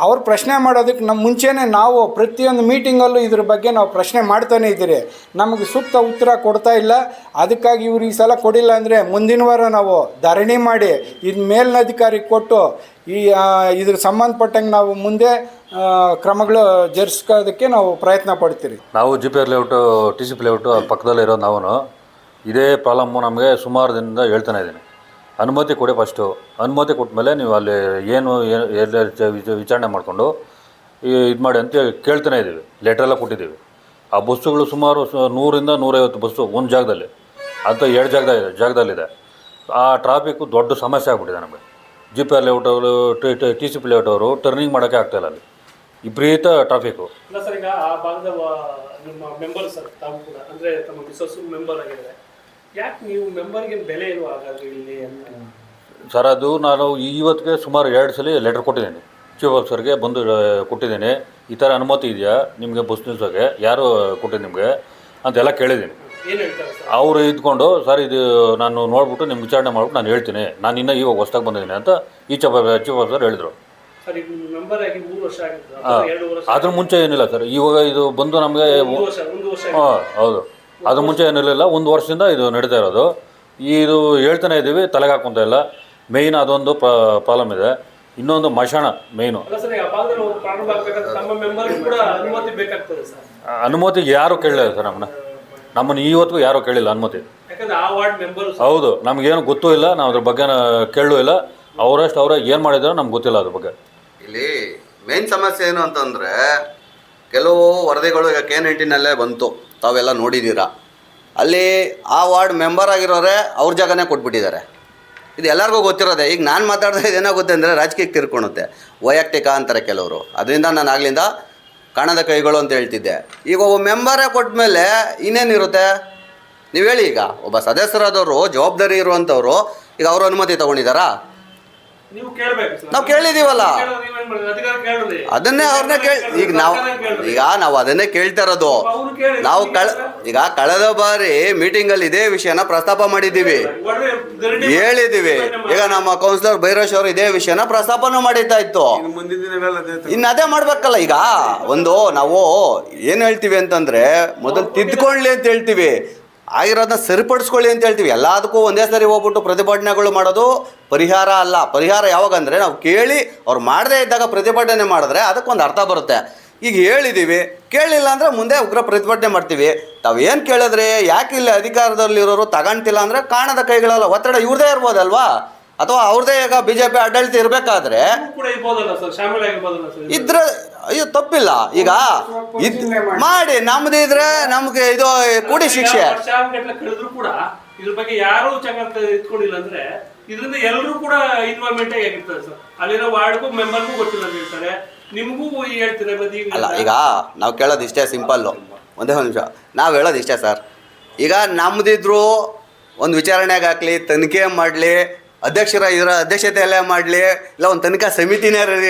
ಅವ್ರು ಪ್ರಶ್ನೆ ಮಾಡೋದಕ್ಕೆ ನಮ್ಮ ಮುಂಚೆನೇ ನಾವು ಪ್ರತಿಯೊಂದು ಮೀಟಿಂಗಲ್ಲೂ ಇದ್ರ ಬಗ್ಗೆ ನಾವು ಪ್ರಶ್ನೆ ಮಾಡ್ತಾನೇ ಇದ್ದೀರಿ. ನಮಗೆ ಸೂಕ್ತ ಉತ್ತರ ಕೊಡ್ತಾ ಇಲ್ಲ. ಅದಕ್ಕಾಗಿ ಇವ್ರು ಈ ಸಲ ಕೊಡಿಲ್ಲ ಅಂದರೆ ಮುಂದಿನ ವಾರ ನಾವು ಧರಣಿ ಮಾಡಿ ಇದು ಮೇಲಿನ ಅಧಿಕಾರಿಗೆ ಕೊಟ್ಟು ಇದ್ರ ಸಂಬಂಧಪಟ್ಟಂಗೆ ನಾವು ಮುಂದೆ ಕ್ರಮಗಳು ಜರುಗಿಸೋದಕ್ಕೆ ನಾವು ಪ್ರಯತ್ನ ಪಡ್ತೀರಿ. ನಾವು GPR ಲೇಔಟು TCP ಲೇಔಟು ಪಕ್ಕದಲ್ಲೇ ಇರೋ ನಾವು ಇದೇ ಪ್ರಾಬ್ಲಮ್ಮು ನಮಗೆ ಸುಮಾರು ದಿನದಿಂದ ಹೇಳ್ತಾನೆ ಇದ್ದೀನಿ. ಅನುಮತಿ ಕೊಡಿ ಫಸ್ಟು. ಅನುಮತಿ ಕೊಟ್ಟ ಮೇಲೆ ನೀವು ಅಲ್ಲಿ ಏನು ವಿಚಾರಣೆ ಮಾಡಿಕೊಂಡು ಇದು ಮಾಡಿ ಅಂತ ಕೇಳ್ತಾನೆ ಇದ್ದೀವಿ. ಲೆಟ್ರೆಲ್ಲ ಕೊಟ್ಟಿದ್ದೀವಿ. ಆ ಬಸ್ಸುಗಳು ಸುಮಾರು 100ರಿಂದ 150 ಬಸ್ಸು ಒಂದು ಜಾಗದಲ್ಲಿ, ಅಂತ 2 ಜಾಗದಲ್ಲಿದೆ. ಆ ಟ್ರಾಫಿಕ್ಕು ದೊಡ್ಡ ಸಮಸ್ಯೆ ಆಗ್ಬಿಟ್ಟಿದೆ ನಮಗೆ. GPR ಲೇಔಟ್ ಅವರು TCP ಲೇಔಟ್ ಅವರು ಟರ್ನಿಂಗ್ ಮಾಡೋಕ್ಕೆ ಆಗ್ತಾಯಿಲ್ಲ. ಅಲ್ಲಿ ವಿಪರೀತ ಟ್ರಾಫಿಕ್ಕು. ಇಲ್ಲ ಸರ್, ಈಗ ಆ ಭಾಗದ ನಿಮ್ಮ ಮೆಂಬರ್ ಸರ್ ತಾವು ಕೂಡ ಅಂದರೆ ತಮ್ಮ ಮಿಸಸ್ಸು ಮೆಂಬರ್ ಆಗಿದ್ದಾರೆ. ಯಾಕೆ ನೀವು ಮೆಂಬರ್ಗೆ ಬೆಲೆ ಇಲ್ವಾ ಹಾಗಾದ್ರೆ ಇಲ್ಲಿ ಅಂತ? ಸರ್ ಅದು ನಾನು ಇವತ್ತಿಗೆ ಸುಮಾರು 2 ಸಲ ಲೆಟ್ರ್ ಕೊಟ್ಟಿದ್ದೀನಿ. ಚೀಫ್ ಆಫೀಸರ್ಗೆ ಬಂದು ಕೊಟ್ಟಿದ್ದೀನಿ. ಈ ಥರ ಅನುಮತಿ ಇದೆಯಾ ನಿಮಗೆ ಬಸ್ ನಿಲ್ಸೋಕ್ಕೆ, ಯಾರು ಕೊಟ್ಟಿದ್ದು ನಿಮಗೆ ಅಂತೆಲ್ಲ ಕೇಳಿದ್ದೀನಿ. ಏನು ಹೇಳ್ತಾರೆ ಸರ್? ಅವರು ಇದ್ಕೊಂಡು ಸರ್ ಇದು ನಾನು ನೋಡ್ಬಿಟ್ಟು ನಿಮ್ಗೆ ವಿಚಾರಣೆ ಮಾಡ್ಬಿಟ್ಟು ನಾನು ಹೇಳ್ತೀನಿ, ನಾನು ಇನ್ನೂ ಇವಾಗ ಹೊಸ್ದಾಗಿ ಬಂದಿದ್ದೀನಿ ಅಂತ ಚೀಫ್ ಆಫೀಸರ್ ಹೇಳಿದರು. ಸರ್ ಈಗ ಮೆಂಬರ್ ಆಗಿ 3 ವರ್ಷ ಆಗಿತ್ತು, 2 ವರ್ಷ ಅದ್ರ ಮುಂಚೆ ಏನಿಲ್ಲ ಸರ್. ಇವಾಗ ಇದು ಬಂದು ನಮಗೆ 1 ವರ್ಷ ಹಾಂ ಹೌದು, ಅದ್ರ ಮುಂಚೆ ಏನಿರಲಿಲ್ಲ. 1 ವರ್ಷದಿಂದ ಇದು ನಡೀತಾ ಇರೋದು. ಇದು ಹೇಳ್ತಾನೆ ಇದ್ದೀವಿ, ತಲೆಗೆ ಹಾಕೊಂತ ಇಲ್ಲ. ಮೇಯ್ನ್ ಅದೊಂದು ಪ್ರಾಬ್ಲಮ್ ಇದೆ. ಇನ್ನೊಂದು ಮಶಾಣ ಮೇಯ್ನು. ಅನುಮತಿ ಯಾರು ಕೇಳಲಿಲ್ಲ ಸರ್. ನಮ್ಮನ್ನು ಇವತ್ತಿಗೂ ಯಾರೂ ಕೇಳಿಲ್ಲ ಅನುಮತಿ. ಹೌದು, ನಮಗೇನು ಗೊತ್ತೂ ಇಲ್ಲ, ನಾವು ಅದ್ರ ಬಗ್ಗೆ ಕೇಳೂ ಇಲ್ಲ. ಅವರಷ್ಟು ಅವರೇ ಏನು ಮಾಡಿದಾರೋ ನಮ್ಗೆ ಗೊತ್ತಿಲ್ಲ ಅದ್ರ ಬಗ್ಗೆ. ಇಲ್ಲಿ ಮೇನ್ ಸಮಸ್ಯೆ ಏನು ಅಂತಂದರೆ, ಕೆಲವು ವರದಿಗಳು ಈಗ K19ನಲ್ಲೇ ಬಂತು, ತಾವೆಲ್ಲ ನೋಡಿದ್ದೀರಾ. ಅಲ್ಲಿ ಆ ವಾರ್ಡ್ ಮೆಂಬರ್ ಆಗಿರೋರೆ ಅವ್ರ ಜಾಗನೇ ಕೊಟ್ಬಿಟ್ಟಿದ್ದಾರೆ. ಇದು ಎಲ್ಲರಿಗೂ ಗೊತ್ತಿರೋದೆ. ಈಗ ನಾನು ಮಾತಾಡಿದ್ರೆ ಇದೇನಾಗುತ್ತೆ ಅಂದರೆ ರಾಜಕೀಯಕ್ಕೆ ತಿರ್ಕೊಳುತ್ತೆ, ವೈಯಕ್ತಿಕ ಅಂತಾರೆ ಕೆಲವರು. ಅದರಿಂದ ನಾನು ಆಗ್ಲಿಂದ ಕಾಣದ ಕೈಗಳು ಅಂತ ಹೇಳ್ತಿದ್ದೆ. ಈಗ ಒಬ್ಬ ಮೆಂಬರೇ ಕೊಟ್ಟ ಮೇಲೆ ಇನ್ನೇನಿರುತ್ತೆ ನೀವು ಹೇಳಿ. ಈಗ ಒಬ್ಬ ಸದಸ್ಯರಾದವರು, ಜವಾಬ್ದಾರಿ ಇರುವಂಥವ್ರು, ಈಗ ಅವರು ಅನುಮತಿ ತೊಗೊಂಡಿದ್ದಾರಾ? ನೀವು ಕೇಳ್ಬೇಕು ಸರ್. ನಾವು ಕೇಳಿದೀವಲ್ಲ. ಕೇಳೋದು ನೀವೇನ್ ಮಾಡಿದ್ರಿ? ಅಧಿಕಾರ ಕೇಳ್ರಿ. ಅದನ್ನೇ ಅವ್ರನ್ನೇ ನಾವು ಅದನ್ನೇ ಕೇಳ್ತಾ ಇರೋದು. ಅವ್ರು ಕೇಳಿ. ನಾವು ಕಳೆದ ಬಾರಿ ಮೀಟಿಂಗ್ ಅಲ್ಲಿ ಇದೇ ವಿಷಯನ ಪ್ರಸ್ತಾಪ ಮಾಡಿದ್ದೀವಿ, ಒಳ್ಳೆ ಗರಡಿ ಹೇಳಿದೀವಿ. ಈಗ ನಮ್ಮ ಕೌನ್ಸಿಲರ್ ಭೈರವೇಶ್ ಅವರು ಇದೇ ವಿಷಯನ ಪ್ರಸ್ತಾಪನೂ ಮಾಡಿತಾ ಇತ್ತು. ಇನ್ನು ಅದೇ ಮಾಡ್ಬೇಕಲ್ಲ. ಈಗ ನಾವು ಏನ್ ಹೇಳ್ತೀವಿ ಅಂತಂದ್ರೆ, ಮೊದಲು ತಿದ್ಕೊಳ್ಳಿ ಅಂತ ಹೇಳ್ತೀವಿ, ಆಗಿರೋದನ್ನ ಸರಿಪಡಿಸ್ಕೊಳ್ಳಿ ಅಂತ ಹೇಳ್ತೀವಿ. ಎಲ್ಲದಕ್ಕೂ ಒಂದೇ ಸರಿ ಹೋಗ್ಬಿಟ್ಟು ಪ್ರತಿಭಟನೆಗಳು ಮಾಡೋದು ಪರಿಹಾರ ಅಲ್ಲ. ಪರಿಹಾರ ಯಾವಾಗಂದರೆ ನಾವು ಕೇಳಿ ಅವ್ರು ಮಾಡದೇ ಇದ್ದಾಗ ಪ್ರತಿಭಟನೆ ಮಾಡಿದ್ರೆ ಅದಕ್ಕೊಂದು ಅರ್ಥ ಬರುತ್ತೆ. ಈಗ ಹೇಳಿದ್ದೀವಿ, ಕೇಳಲಿಲ್ಲ ಅಂದರೆ ಮುಂದೆ ಉಗ್ರ ಪ್ರತಿಭಟನೆ ಮಾಡ್ತೀವಿ. ತಾವು ಏನು ಕೇಳಿದ್ರೆ ಯಾಕೆ ಇಲ್ಲಿ ಅಧಿಕಾರದಲ್ಲಿರೋರು ತಗೊಂತಿಲ್ಲ ಅಂದರೆ ಕಾಣದ ಕೈಗಳಲ್ಲ, ಒತ್ತಡ ಇವ್ರದೇ ಇರ್ಬೋದಲ್ವಾ, ಅಥವಾ ಅವ್ರದೇ ಈಗ BJP ಆಡಳಿತ ಇರಬೇಕಾದ್ರೆ ಕೂಡ ಇರ್ಬೋದಲ್ಲ ಸರ್, ಶಾಮಿಲ್ ಆಗಿರ್ಬೋದಲ್ಲ ಸರ್ ಇದ್ರೆ ಅಯ್ಯೋ ತಪ್ಪಿಲ್ಲ. ಈಗ ಮಾಡಿ ನಮ್ದು ಇದ್ರೆ ನಮ್ಗೆ ಇದು ಕೂಡಿ ಶಿಕ್ಷೆ. ಕಳೆದ್ರು ಕೂಡ ಇದ್ರ ಬಗ್ಗೆ ಯಾರು ಚೆನ್ನಾಗಿ ಇಟ್ಕೊಂಡಿಲ್ಲ ಅಂದ್ರೆ ಇದರಿಂದ ಎಲ್ಲರೂ ಕೂಡ ಇನ್ವಾಲ್ವ್ಮೆಂಟ್ ಆಗಿರ್ತಾರೆ ಸರ್. ಅಲ್ಲಿರೋ ವಾರ್ಡ್ಗೂ ಮೆಂಬರ್ಗೂ ಗೊತ್ತಿಲ್ಲ ಅಂತ ಹೇಳ್ತಾರೆ, ನಿಮಗೂ ಹೇಳ್ತೀರಾ. ಅಲ್ಲ, ಈಗ ನಾವು ಕೇಳೋದು ಇಷ್ಟೇ, ಸಿಂಪಲ್ಲು. ಒಂದೇ ಒಂದು ನಿಮಿಷ, ನಾವು ಹೇಳೋದು ಇಷ್ಟೇ ಸರ್. ಈಗ ನಮ್ದಿದ್ರು ಒಂದು ವಿಚಾರಣೆಗೆ ಹಾಕ್ಲಿ, ತನಿಖೆ ಮಾಡಲಿ, ಅಧ್ಯಕ್ಷತೆಯಲ್ಲೇ ಮಾಡಲಿ, ಇಲ್ಲ ಒಂದು ತನಿಖಾ ಸಮಿತಿನೇ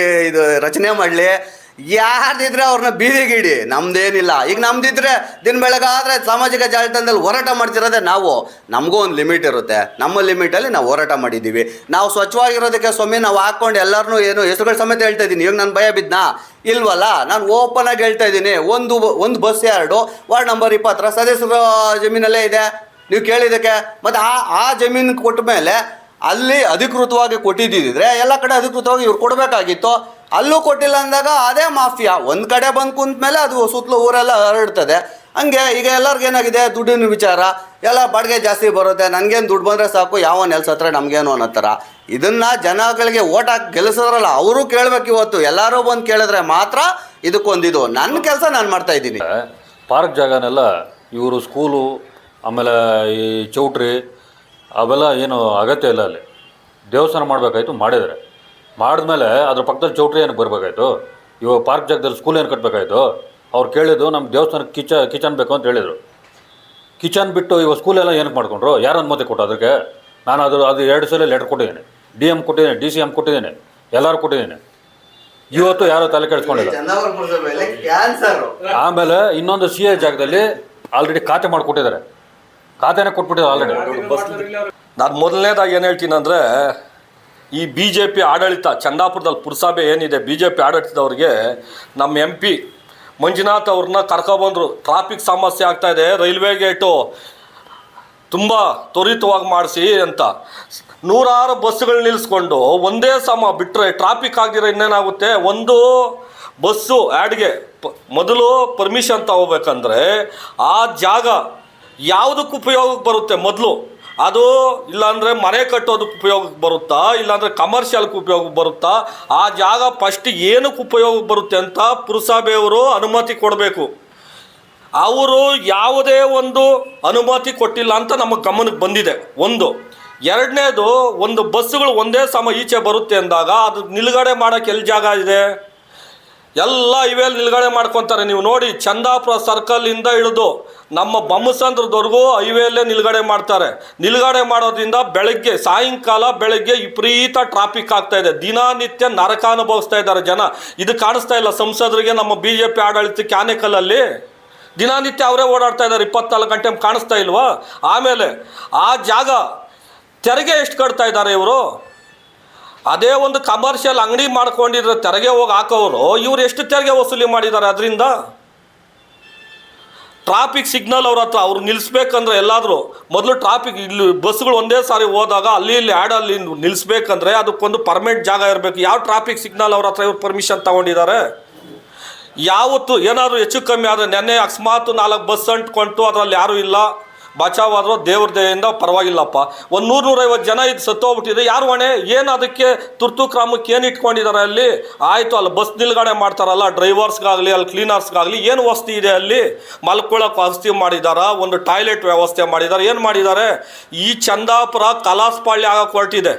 ಇದು ರಚನೆ ಮಾಡಲಿ, ಯಾರ್ದಿದ್ರೆ ಅವ್ರನ್ನ ಬೀದಿಗಿಡಿ, ನಮ್ದೇನಿಲ್ಲ. ಈಗ ನಮ್ದಿದ್ರೆ ದಿನ ಬೆಳಗಾದ್ರೆ ಸಾಮಾಜಿಕ ಜಾಲತಾಣದಲ್ಲಿ ಹೋರಾಟ ಮಾಡ್ತಿರೋದೇ ನಾವು. ನಮಗೂ ಒಂದು ಲಿಮಿಟ್ ಇರುತ್ತೆ, ನಮ್ಮ ಲಿಮಿಟಲ್ಲಿ ನಾವು ಹೋರಾಟ ಮಾಡಿದ್ದೀವಿ. ನಾವು ಸ್ವಚ್ಛವಾಗಿರೋದಕ್ಕೆ ಸ್ವಾಮಿ ನಾವು ಹಾಕ್ಕೊಂಡು ಎಲ್ಲರನ್ನೂ ಏನು ಹೆಸರುಗಳ ಸಮೇತ ಹೇಳ್ತಾ ಇದ್ದೀನಿ. ಇವಾಗ ನಾನು ಭಯ ಬಿದ್ದನಾ? ಇಲ್ವಲ್ಲ, ನಾನು ಓಪನ್ ಆಗಿ ಹೇಳ್ತಾ ಇದ್ದೀನಿ. ಒಂದು ಬಸ್ ಯಾರ್ಡು ವಾರ್ಡ್ ನಂಬರ್ 20 ಸದಸ್ಯರ ಜಮೀನಲ್ಲೇ ಇದೆ. ನೀವು ಕೇಳಿದ್ದಕ್ಕೆ ಮತ್ತು ಆ ಜಮೀನು ಕೊಟ್ಟ ಮೇಲೆ ಅಲ್ಲಿ ಅಧಿಕೃತವಾಗಿ ಕೊಟ್ಟಿದ್ದಿದ್ರೆ ಎಲ್ಲ ಕಡೆ ಅಧಿಕೃತವಾಗಿ ಇವ್ರು ಕೊಡಬೇಕಾಗಿತ್ತು. ಅಲ್ಲೂ ಕೊಟ್ಟಿಲ್ಲ ಅಂದಾಗ ಅದೇ ಮಾಫಿಯಾ ಒಂದು ಕಡೆ ಬಂದು ಕುಂತ ಮೇಲೆ ಅದು ಸುತ್ತಲೂ ಊರೆಲ್ಲ ಹರಡ್ತದೆ. ಹಂಗೆ ಈಗ ಎಲ್ಲರಿಗೇನಾಗಿದೆ, ದುಡ್ಡಿನ ವಿಚಾರ, ಎಲ್ಲ ಬಾಡಿಗೆ ಜಾಸ್ತಿ ಬರುತ್ತೆ, ನನಗೇನು ದುಡ್ಡು ಬಂದರೆ ಸಾಕು, ಯಾವ ನೆಲ್ಸತ್ರ ನಮಗೇನು ಅನ್ನೋ ಥರ. ಇದನ್ನು ಜನಗಳಿಗೆ ಓಟ್ ಹಾಕಿ ಗೆಲ್ಲಿಸೋದ್ರಲ್ಲ, ಅವರು ಕೇಳಬೇಕು. ಇವತ್ತು ಎಲ್ಲರೂ ಬಂದು ಕೇಳಿದ್ರೆ ಮಾತ್ರ ಇದಕ್ಕೊಂದಿದು. ನನ್ನ ಕೆಲಸ ನಾನು ಮಾಡ್ತಾಯಿದ್ದೀನಿ. ಪಾರ್ಕ್ ಜಾಗನೆಲ್ಲ ಇವರು ಸ್ಕೂಲು, ಆಮೇಲೆ ಈ ಚೌಟ್ರಿ ಅವೆಲ್ಲ ಏನು ಅಗತ್ಯ ಇಲ್ಲ. ಅಲ್ಲಿ ದೇವಸ್ಥಾನ ಮಾಡಬೇಕಾಯ್ತು, ಮಾಡಿದರೆ ಮಾಡಿದ್ಮೇಲೆ ಅದ್ರ ಪಕ್ಕದಲ್ಲಿ ಚೌಟ್ರಿ ಏನಕ್ಕೆ ಬರಬೇಕಾಯ್ತು? ಇವಾಗ ಪಾರ್ಕ್ ಜಾಗದಲ್ಲಿ ಸ್ಕೂಲ್ ಏನು ಕಟ್ಟಬೇಕಾಯ್ತು? ಅವ್ರು ಕೇಳಿದ್ದು ನಮ್ಮ ದೇವಸ್ಥಾನಕ್ಕೆ ಕಿಚನ್ ಬೇಕು ಅಂತ ಹೇಳಿದರು. ಕಿಚನ್ ಬಿಟ್ಟು ಇವಾಗ ಸ್ಕೂಲೆಲ್ಲ ಏನಕ್ಕೆ ಮಾಡ್ಕೊಂಡ್ರು? ಯಾರು ಅನುಮತಿ ಕೊಟ್ಟು ಅದಕ್ಕೆ? ನಾನು ಅದು 2 ಸಲ ಲೆಟ್ರ್ ಕೊಟ್ಟಿದ್ದೀನಿ, DM ಕೊಟ್ಟಿದ್ದೀನಿ, DCM ಕೊಟ್ಟಿದ್ದೀನಿ, ಎಲ್ಲರೂ ಕೊಟ್ಟಿದ್ದೀನಿ. ಇವತ್ತು ಯಾರೂ ತಲೆ ಕೆಡಿಸ್ಕೊಂಡಿಲ್ಲ. ಆಮೇಲೆ ಇನ್ನೊಂದು CA ಜಾಗದಲ್ಲಿ ಆಲ್ರೆಡಿ ಖಾತೆ ಮಾಡಿಕೊಟ್ಟಿದ್ದಾರೆ, ಖಾತೆನೇ ಕೊಟ್ಬಿಟ್ಟಿದ್ದಾರೆ ಆಲ್ರೆಡಿ. ನಾನು ಮೊದಲನೇದಾಗಿ ಏನು ಹೇಳ್ತೀನಿ ಅಂದರೆ, ಈ BJP ಆಡಳಿತ ಚಂದಾಪುರದಲ್ಲಿ ಪುರಸಭೆ ಏನಿದೆ, BJP ಆಡಳಿತದವ್ರಿಗೆ ನಮ್ಮ MP ಮಂಜುನಾಥ್ ಅವ್ರನ್ನ ಕರ್ಕೊಬಂದರು. ಟ್ರಾಫಿಕ್ ಸಮಸ್ಯೆ ಆಗ್ತಾಯಿದೆ, ರೈಲ್ವೆ ಗೇಟು ತುಂಬ ತ್ವರಿತವಾಗಿ ಮಾಡಿಸಿ ಅಂತ. 100 ಬಸ್ಸುಗಳು ನಿಲ್ಲಿಸ್ಕೊಂಡು ಒಂದೇ ಸಮ ಬಿಟ್ಟರೆ ಟ್ರಾಫಿಕ್ ಆಗದಿರೋ ಇನ್ನೇನಾಗುತ್ತೆ? ಒಂದು ಬಸ್ಸು ಆ್ಯಡ್ಗೆ ಮೊದಲು ಪರ್ಮಿಷನ್ ತಗೋಬೇಕಂದ್ರೆ ಆ ಜಾಗ ಯಾವುದಕ್ಕೆ ಉಪಯೋಗಕ್ಕೆ ಬರುತ್ತೆ ಮೊದಲು? ಅದು ಇಲ್ಲಾಂದರೆ ಮನೆ ಕಟ್ಟೋದಕ್ಕೆ ಉಪಯೋಗಕ್ಕೆ ಬರುತ್ತಾ, ಇಲ್ಲಾಂದರೆ ಕಮರ್ಷಿಯಲ್ಗೆ ಉಪಯೋಗಕ್ಕೆ ಬರುತ್ತಾ? ಆ ಜಾಗ ಫಸ್ಟ್ ಏನಕ್ಕೆ ಉಪಯೋಗಕ್ಕೆ ಬರುತ್ತೆ ಅಂತ ಪುರಸಭೆಯವರು ಅನುಮತಿ ಕೊಡಬೇಕು. ಅವರು ಯಾವುದೇ ಒಂದು ಅನುಮತಿ ಕೊಟ್ಟಿಲ್ಲ ಅಂತ ನಮ್ಮ ಗಮನಕ್ಕೆ ಬಂದಿದೆ. ಎರಡನೇದು, ಒಂದು ಬಸ್ಸುಗಳು ಒಂದೇ ಸಮ ಈಚೆ ಬರುತ್ತೆ ಅಂದಾಗ ಅದು ನಿಲುಗಡೆ ಮಾಡೋಕ್ಕೆ ಎಲ್ಲಿ ಜಾಗ ಇದೆ? ಎಲ್ಲ ಇವೆಲ್ಲಿ ನಿಲುಗಡೆ ಮಾಡ್ಕೊತಾರೆ. ನೀವು ನೋಡಿ, ಚಂದಾಪುರ ಸರ್ಕಲ್ಲಿಂದ ಹಿಡಿದು ನಮ್ಮ ಬೊಮ್ಮಸಂದ್ರದವರೆಗೂ ಹೈವೇಲ್ಲೇ ನಿಲುಗಡೆ ಮಾಡ್ತಾರೆ. ನಿಲುಗಡೆ ಮಾಡೋದ್ರಿಂದ ಸಾಯಂಕಾಲ ಬೆಳಗ್ಗೆ ವಿಪರೀತ ಟ್ರಾಫಿಕ್ ಆಗ್ತಾಯಿದೆ. ದಿನನಿತ್ಯ ನರಕ ಅನುಭವಿಸ್ತಾ ಇದ್ದಾರೆ ಜನ. ಇದು ಕಾಣಿಸ್ತಾ ಇಲ್ಲ ಸಂಸದರಿಗೆ, ನಮ್ಮ BJP ಆಡಳಿತಕ್ಕೆ ಆನೇಕಲ್ಲಲ್ಲಿ ದಿನನಿತ್ಯ ಅವರೇ ಓಡಾಡ್ತಾ ಇದ್ದಾರೆ 24 ಗಂಟೆ. ಕಾಣಿಸ್ತಾ ಇಲ್ವಾ? ಆಮೇಲೆ ಆ ಜಾಗ ತೆರಿಗೆ ಎಷ್ಟು ಕಟ್ತಾ ಇದ್ದಾರೆ ಇವರು? ಅದೇ ಒಂದು ಕಮರ್ಷಿಯಲ್ ಅಂಗಡಿ ಮಾಡ್ಕೊಂಡಿದ್ರೆ ತೆರಿಗೆ ಹೋಗಿ ಹಾಕೋರು, ಇವ್ರು ಎಷ್ಟು ತೆರಿಗೆ ವಸೂಲಿ ಮಾಡಿದ್ದಾರೆ ಅದರಿಂದ? ಟ್ರಾಫಿಕ್ ಸಿಗ್ನಲ್ ಅವ್ರ ಹತ್ರ ಅವ್ರು ನಿಲ್ಲಿಸ್ಬೇಕಂದ್ರೆ ಎಲ್ಲಾದರೂ ಮೊದಲು ಟ್ರಾಫಿಕ್ ಇಲ್ಲಿ ಬಸ್ಸುಗಳು ಒಂದೇ ಸಾರಿ ಹೋದಾಗ ಅಲ್ಲಿ ಆ್ಯಡಲ್ಲಿ ನಿಲ್ಲಿಸ್ಬೇಕಂದ್ರೆ ಅದಕ್ಕೊಂದು ಪರ್ಮನೆಂಟ್ ಜಾಗ ಇರಬೇಕು. ಯಾವ ಟ್ರಾಫಿಕ್ ಸಿಗ್ನಲ್ ಅವ್ರ ಹತ್ರ ಇವ್ರು ಪರ್ಮಿಷನ್ ತೊಗೊಂಡಿದ್ದಾರೆ? ಯಾವತ್ತು ಏನಾದರೂ ಹೆಚ್ಚು ಕಮ್ಮಿ ಆದರೆ, ನೆನ್ನೆ ಅಕಸ್ಮಾತ್ 4 ಬಸ್ ಅಂಟ್ಕೊಂತು, ಅದರಲ್ಲಿ ಯಾರೂ ಇಲ್ಲ, ಬಚಾವಾದರೂ ದೇವ್ರ ದಯೆಯಿಂದ ಪರವಾಗಿಲ್ಲಪ್ಪ. ಒಂದು 100-150 ಜನ ಇದು ಸತ್ತೋಗ್ಬಿಟ್ಟಿದೆ. ಯಾರು ಹೊಣೆ? ಏನು ಅದಕ್ಕೆ ತುರ್ತು ಕ್ರಮಕ್ಕೆ ಏನು ಇಟ್ಕೊಂಡಿದ್ದಾರೆ ಅಲ್ಲಿ? ಆಯಿತು, ಅಲ್ಲಿ ಬಸ್ ನಿಲ್ಗಡೆ ಮಾಡ್ತಾರಲ್ಲ, ಡ್ರೈವರ್ಸ್ಗಾಗಲಿ ಅಲ್ಲಿ ಕ್ಲೀನರ್ಸ್ಗಾಗಲಿ ಏನು ವಸತಿ ಇದೆ? ಅಲ್ಲಿ ಮಲ್ಕೊಳ್ಳೋಕೆ ವಸತಿ ಮಾಡಿದಾರ, ಒಂದು ಟಾಯ್ಲೆಟ್ ವ್ಯವಸ್ಥೆ ಮಾಡಿದ್ದಾರೆ, ಏನು ಮಾಡಿದ್ದಾರೆ? ಈ ಚಂದಾಪುರ ಕಲಾಸ್ಪಾಳ್ಯ ಆಗೋಕೆ ಹೊರಟಿದೆ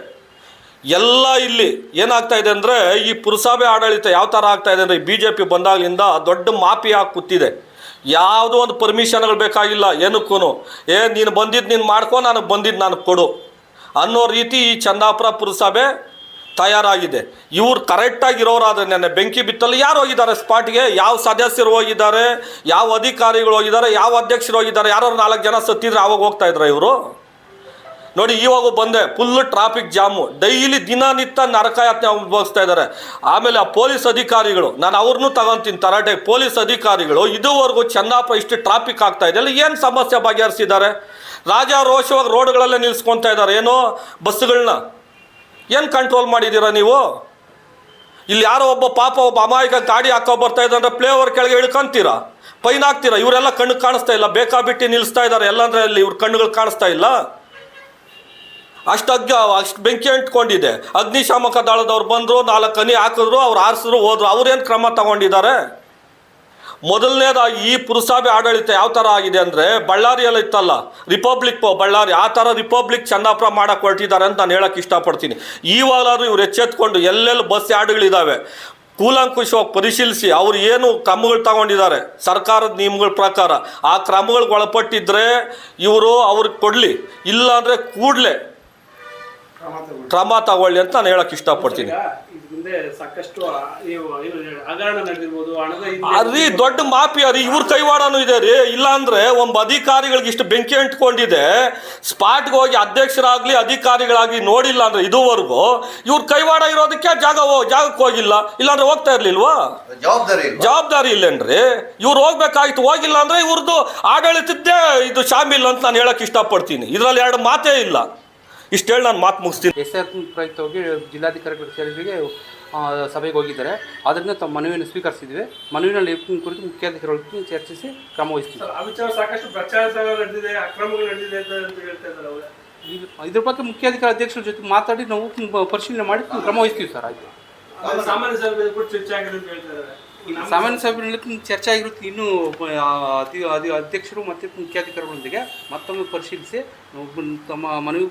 ಎಲ್ಲ. ಇಲ್ಲಿ ಏನಾಗ್ತಾ ಇದೆ ಅಂದರೆ, ಈ ಪುರಸಭೆ ಆಡಳಿತ ಯಾವ ಥರ ಆಗ್ತಾ ಇದೆ ಅಂದರೆ, BJP ಬಂದಾಗಲಿಂದ ದೊಡ್ಡ ಮಾಫಿಯಾ ಕೂತಿದೆ. ಯಾವುದೋ ಒಂದು ಪರ್ಮಿಷನ್ಗಳು ಬೇಕಾಗಿಲ್ಲ ಏನಕ್ಕೂ. ನೀನು ಬಂದಿದ್ದು ನೀನು ಮಾಡ್ಕೊ, ನನಗೆ ಬಂದಿದ್ದು ನನಗೆ ಕೊಡು ಅನ್ನೋ ರೀತಿ ಈ ಚಂದಾಪುರ ಪುರಸಭೆ ತಯಾರಾಗಿದೆ. ಇವ್ರು ಕರೆಕ್ಟಾಗಿರೋರಾದ್ರೆ ನೆನ್ನೆ ಬೆಂಕಿ ಬಿತ್ತಲ್ಲಿ ಯಾರು ಹೋಗಿದ್ದಾರೆ ಸ್ಪಾಟ್ಗೆ? ಯಾವ ಸದಸ್ಯರು ಹೋಗಿದ್ದಾರೆ, ಯಾವ ಅಧಿಕಾರಿಗಳು ಹೋಗಿದ್ದಾರೆ, ಯಾವ ಅಧ್ಯಕ್ಷರು ಹೋಗಿದ್ದಾರೆ? ಯಾರು 4 ಜನ ಸತ್ತಿದ್ರೆ ಆವಾಗ ಹೋಗ್ತಾ ಇದ್ರ ಇವರು? ನೋಡಿ, ಇವಾಗ ಬಂದೆ, ಫುಲ್ಲು ಟ್ರಾಫಿಕ್ ಜಾಮು, ಡೈಲಿ ದಿನನಿತ್ಯ ನರಕಯಾತನೆ ಅನುಭವಿಸ್ತಾ ಇದ್ದಾರೆ. ಆಮೇಲೆ ಆ ಪೊಲೀಸ್ ಅಧಿಕಾರಿಗಳು, ನಾನು ಅವ್ರನ್ನೂ ತಗೊಂತೀನಿ ತರಾಟೆಗೆ. ಪೊಲೀಸ್ ಅಧಿಕಾರಿಗಳು ಇದುವರೆಗೂ ಚಂದಾಪುರ ಇಷ್ಟು ಟ್ರಾಫಿಕ್ ಆಗ್ತಾ ಇದೆ ಅಲ್ಲ, ಏನು ಸಮಸ್ಯೆ ಬಗೆಹರಿಸಿದ್ದಾರೆ? ರಾಜಾರೋಷವಾಗಿ ರೋಡ್ಗಳಲ್ಲೇ ನಿಲ್ಸ್ಕೊತಾ ಇದ್ದಾರೆ. ಏನೋ ಬಸ್ಸುಗಳನ್ನ ಏನು ಕಂಟ್ರೋಲ್ ಮಾಡಿದ್ದೀರಾ ನೀವು? ಇಲ್ಲಿ ಯಾರೋ ಒಬ್ಬ ಪಾಪ ಒಬ್ಬ ಅಮಾಯಕ ಗಾಡಿ ಹಾಕೋ ಬರ್ತಾ ಇದ್ದಾರೆ, ಫ್ಲೈ ಓವರ್ ಕೆಳಗೆ ಇಳ್ಕೊಂತೀರಾ, ಫೈನ್ ಹಾಕ್ತೀರಾ. ಇವರೆಲ್ಲ ಕಣ್ಣು ಕಾಣಿಸ್ತಾ ಇಲ್ಲ, ಬೇಕಾಬಿಟ್ಟು ನಿಲ್ಲಿಸ್ತಾ ಇದ್ದಾರೆ. ಎಲ್ಲಂದ್ರೆ ಅಲ್ಲಿ ಇವ್ರ ಕಣ್ಣುಗಳು ಕಾಣಿಸ್ತಾ ಇಲ್ಲ. ಅಷ್ಟು ಬೆಂಕಿ ಅಂಟ್ಕೊಂಡಿದೆ. ಅಗ್ನಿಶಾಮಕ ದಳದವ್ರು ಬಂದರು, 4 ಹನಿ ಹಾಕಿದ್ರು, ಅವ್ರು ಆರಿಸಿದ್ರು, ಹೋದ್ರು. ಅವ್ರೇನು ಕ್ರಮ ತಗೊಂಡಿದ್ದಾರೆ? ಮೊದಲನೇದಾಗಿ ಈ ಪುರಸಭೆ ಆಡಳಿತ ಯಾವ ಥರ ಆಗಿದೆ ಅಂದರೆ, ಬಳ್ಳಾರಿಯಲ್ಲಿ ಇತ್ತಲ್ಲ ರಿಪಬ್ಲಿಕ್ ಬಳ್ಳಾರಿ, ಆ ಥರ ರಿಪಬ್ಲಿಕ್ ಚಂದಾಪುರ ಮಾಡಕ್ಕೆ ಹೊರಟಿದ್ದಾರೆ ಅಂತ ನಾನು ಹೇಳಕ್ಕೆ ಇಷ್ಟಪಡ್ತೀನಿ. ಈವಾಗಾದ್ರೂ ಇವ್ರು ಎಚ್ಚೆತ್ಕೊಂಡು ಎಲ್ಲೆಲ್ಲಿ ಬಸ್ ಯಾರ್ಡ್ಗಳಿದ್ದಾವೆ ಕೂಲಂಕುಷವಾಗಿ ಪರಿಶೀಲಿಸಿ ಅವ್ರು ಏನು ಕ್ರಮಗಳು ತಗೊಂಡಿದ್ದಾರೆ ಸರ್ಕಾರದ ನಿಯಮಗಳ ಪ್ರಕಾರ, ಆ ಕ್ರಮಗಳಿಗೆ ಒಳಪಟ್ಟಿದ್ರೆ ಇವರು ಅವ್ರಿಗೆ ಕೊಡಲಿ, ಇಲ್ಲಾಂದರೆ ಕೂಡಲೇ ಕ್ರಮ ತಗೊಳ್ಳಿ ಅಂತ ನಾನು ಹೇಳಕ್ಕೆ ಇಷ್ಟಪಡ್ತೀನಿ. ಮುಂದೆ ಸಾಕಷ್ಟು ಹಗರಣ ನಡೆದಿರ್ಬೋದು, ಹಣದ ಅದ್ರಿ ದೊಡ್ಡ ಮಾಫಿಯಾ ರೀ, ಇವ್ರ ಕೈವಾಡನೂ ಇದೆ ರೀ. ಇಲ್ಲಾಂದ್ರೆ ಒಬ್ಬ ಅಧಿಕಾರಿಗಳಿಗೆ ಇಷ್ಟು ಬೆಂಕಿ ಅಂಟ್ಕೊಂಡಿದೆ, ಸ್ಪಾಟ್ಗೆ ಹೋಗಿ ಅಧ್ಯಕ್ಷರಾಗ್ಲಿ ಅಧಿಕಾರಿಗಳಾಗಿ ನೋಡಿಲ್ಲ ಅಂದ್ರೆ ಇದುವರೆಗೂ ಇವ್ರ ಕೈವಾಡ ಇರೋದಕ್ಕೆ ಜಾಗಕ್ಕೆ ಹೋಗಿಲ್ಲ. ಇಲ್ಲಾಂದ್ರೆ ಹೋಗ್ತಾ ಇರ್ಲಿಲ್ವಾ? ಜವಾಬ್ದಾರಿ ಇಲ್ಲೇನ್ರಿ? ಇವ್ರು ಹೋಗ್ಬೇಕಾಯ್ತು, ಹೋಗಿಲ್ಲ ಅಂದ್ರೆ ಇವ್ರದ್ದು ಆಡಳಿತದ್ದೇ ಇದು ಶಾಮಿಲ್ ಅಂತ ನಾನು ಹೇಳಕ್ ಇಷ್ಟಪಡ್ತೀನಿ. ಇದ್ರಲ್ಲಿ 2 ಮಾತೇ ಇಲ್ಲ. ಇಷ್ಟು ಹೇಳಿ ನಾನು ಮಾತು ಮುಗಿಸ್ತೀನಿ. SR ಪ್ರಯುಕ್ತವಾಗಿ ಜಿಲ್ಲಾಧಿಕಾರಿಗಳ ಕಚೇರಿಗೆ ಸಭೆಗೆ ಹೋಗಿದ್ದಾರೆ. ಆದ್ದರಿಂದ ತಮ್ಮ ಮನವಿಯನ್ನು ಸ್ವೀಕರಿಸಿದ್ವಿ. ಮನವಿನಲ್ಲಿ ಕುರಿತು ಮುಖ್ಯಾಧಿಕಾರಿಗಳು ಚರ್ಚಿಸಿ ಕ್ರಮ ವಹಿಸ್ತೀವಿ. ಸಾಕಷ್ಟು ಭ್ರಷ್ಟಾಚಾರ ನಡೆದಿದೆ, ಅಕ್ರಮಗಳು ನಡೆದಿದೆ ಅಂತ ಹೇಳ್ತಾ ಇದ್ದಾರೆ ಅವರು. ಇದ್ರ ಬಗ್ಗೆ ಮುಖ್ಯಾಧಿಕಾರಿ ಅಧ್ಯಕ್ಷರ ಜೊತೆ ಮಾತಾಡಿ ನಾವು ಪರಿಶೀಲನೆ ಮಾಡಿ ಕ್ರಮ ವಹಿಸ್ತೀವಿ ಸರ್. ಆಯ್ತು. ಸಾಮಾನ್ಯ ಸಭೆಯಲ್ಲಿ ಕೂಡ ಚರ್ಚೆ ಆಗಿದೆ ಅಂತ ಹೇಳ್ತಾ ಇದ್ದಾರೆ. ಸಾಮಾನ್ಯ ಸಭೆಯಲ್ಲಿ ಚರ್ಚೆ ಆಗಿರುತ್ತೆ. ಇನ್ನೂ ಅಧ್ಯಕ್ಷರು ಮತ್ತು ಮುಖ್ಯಾಧಿಕಾರಿಗಳೊಂದಿಗೆ ಮತ್ತೊಮ್ಮೆ ಪರಿಶೀಲಿಸಿ ತಮ್ಮ ಮನವಿ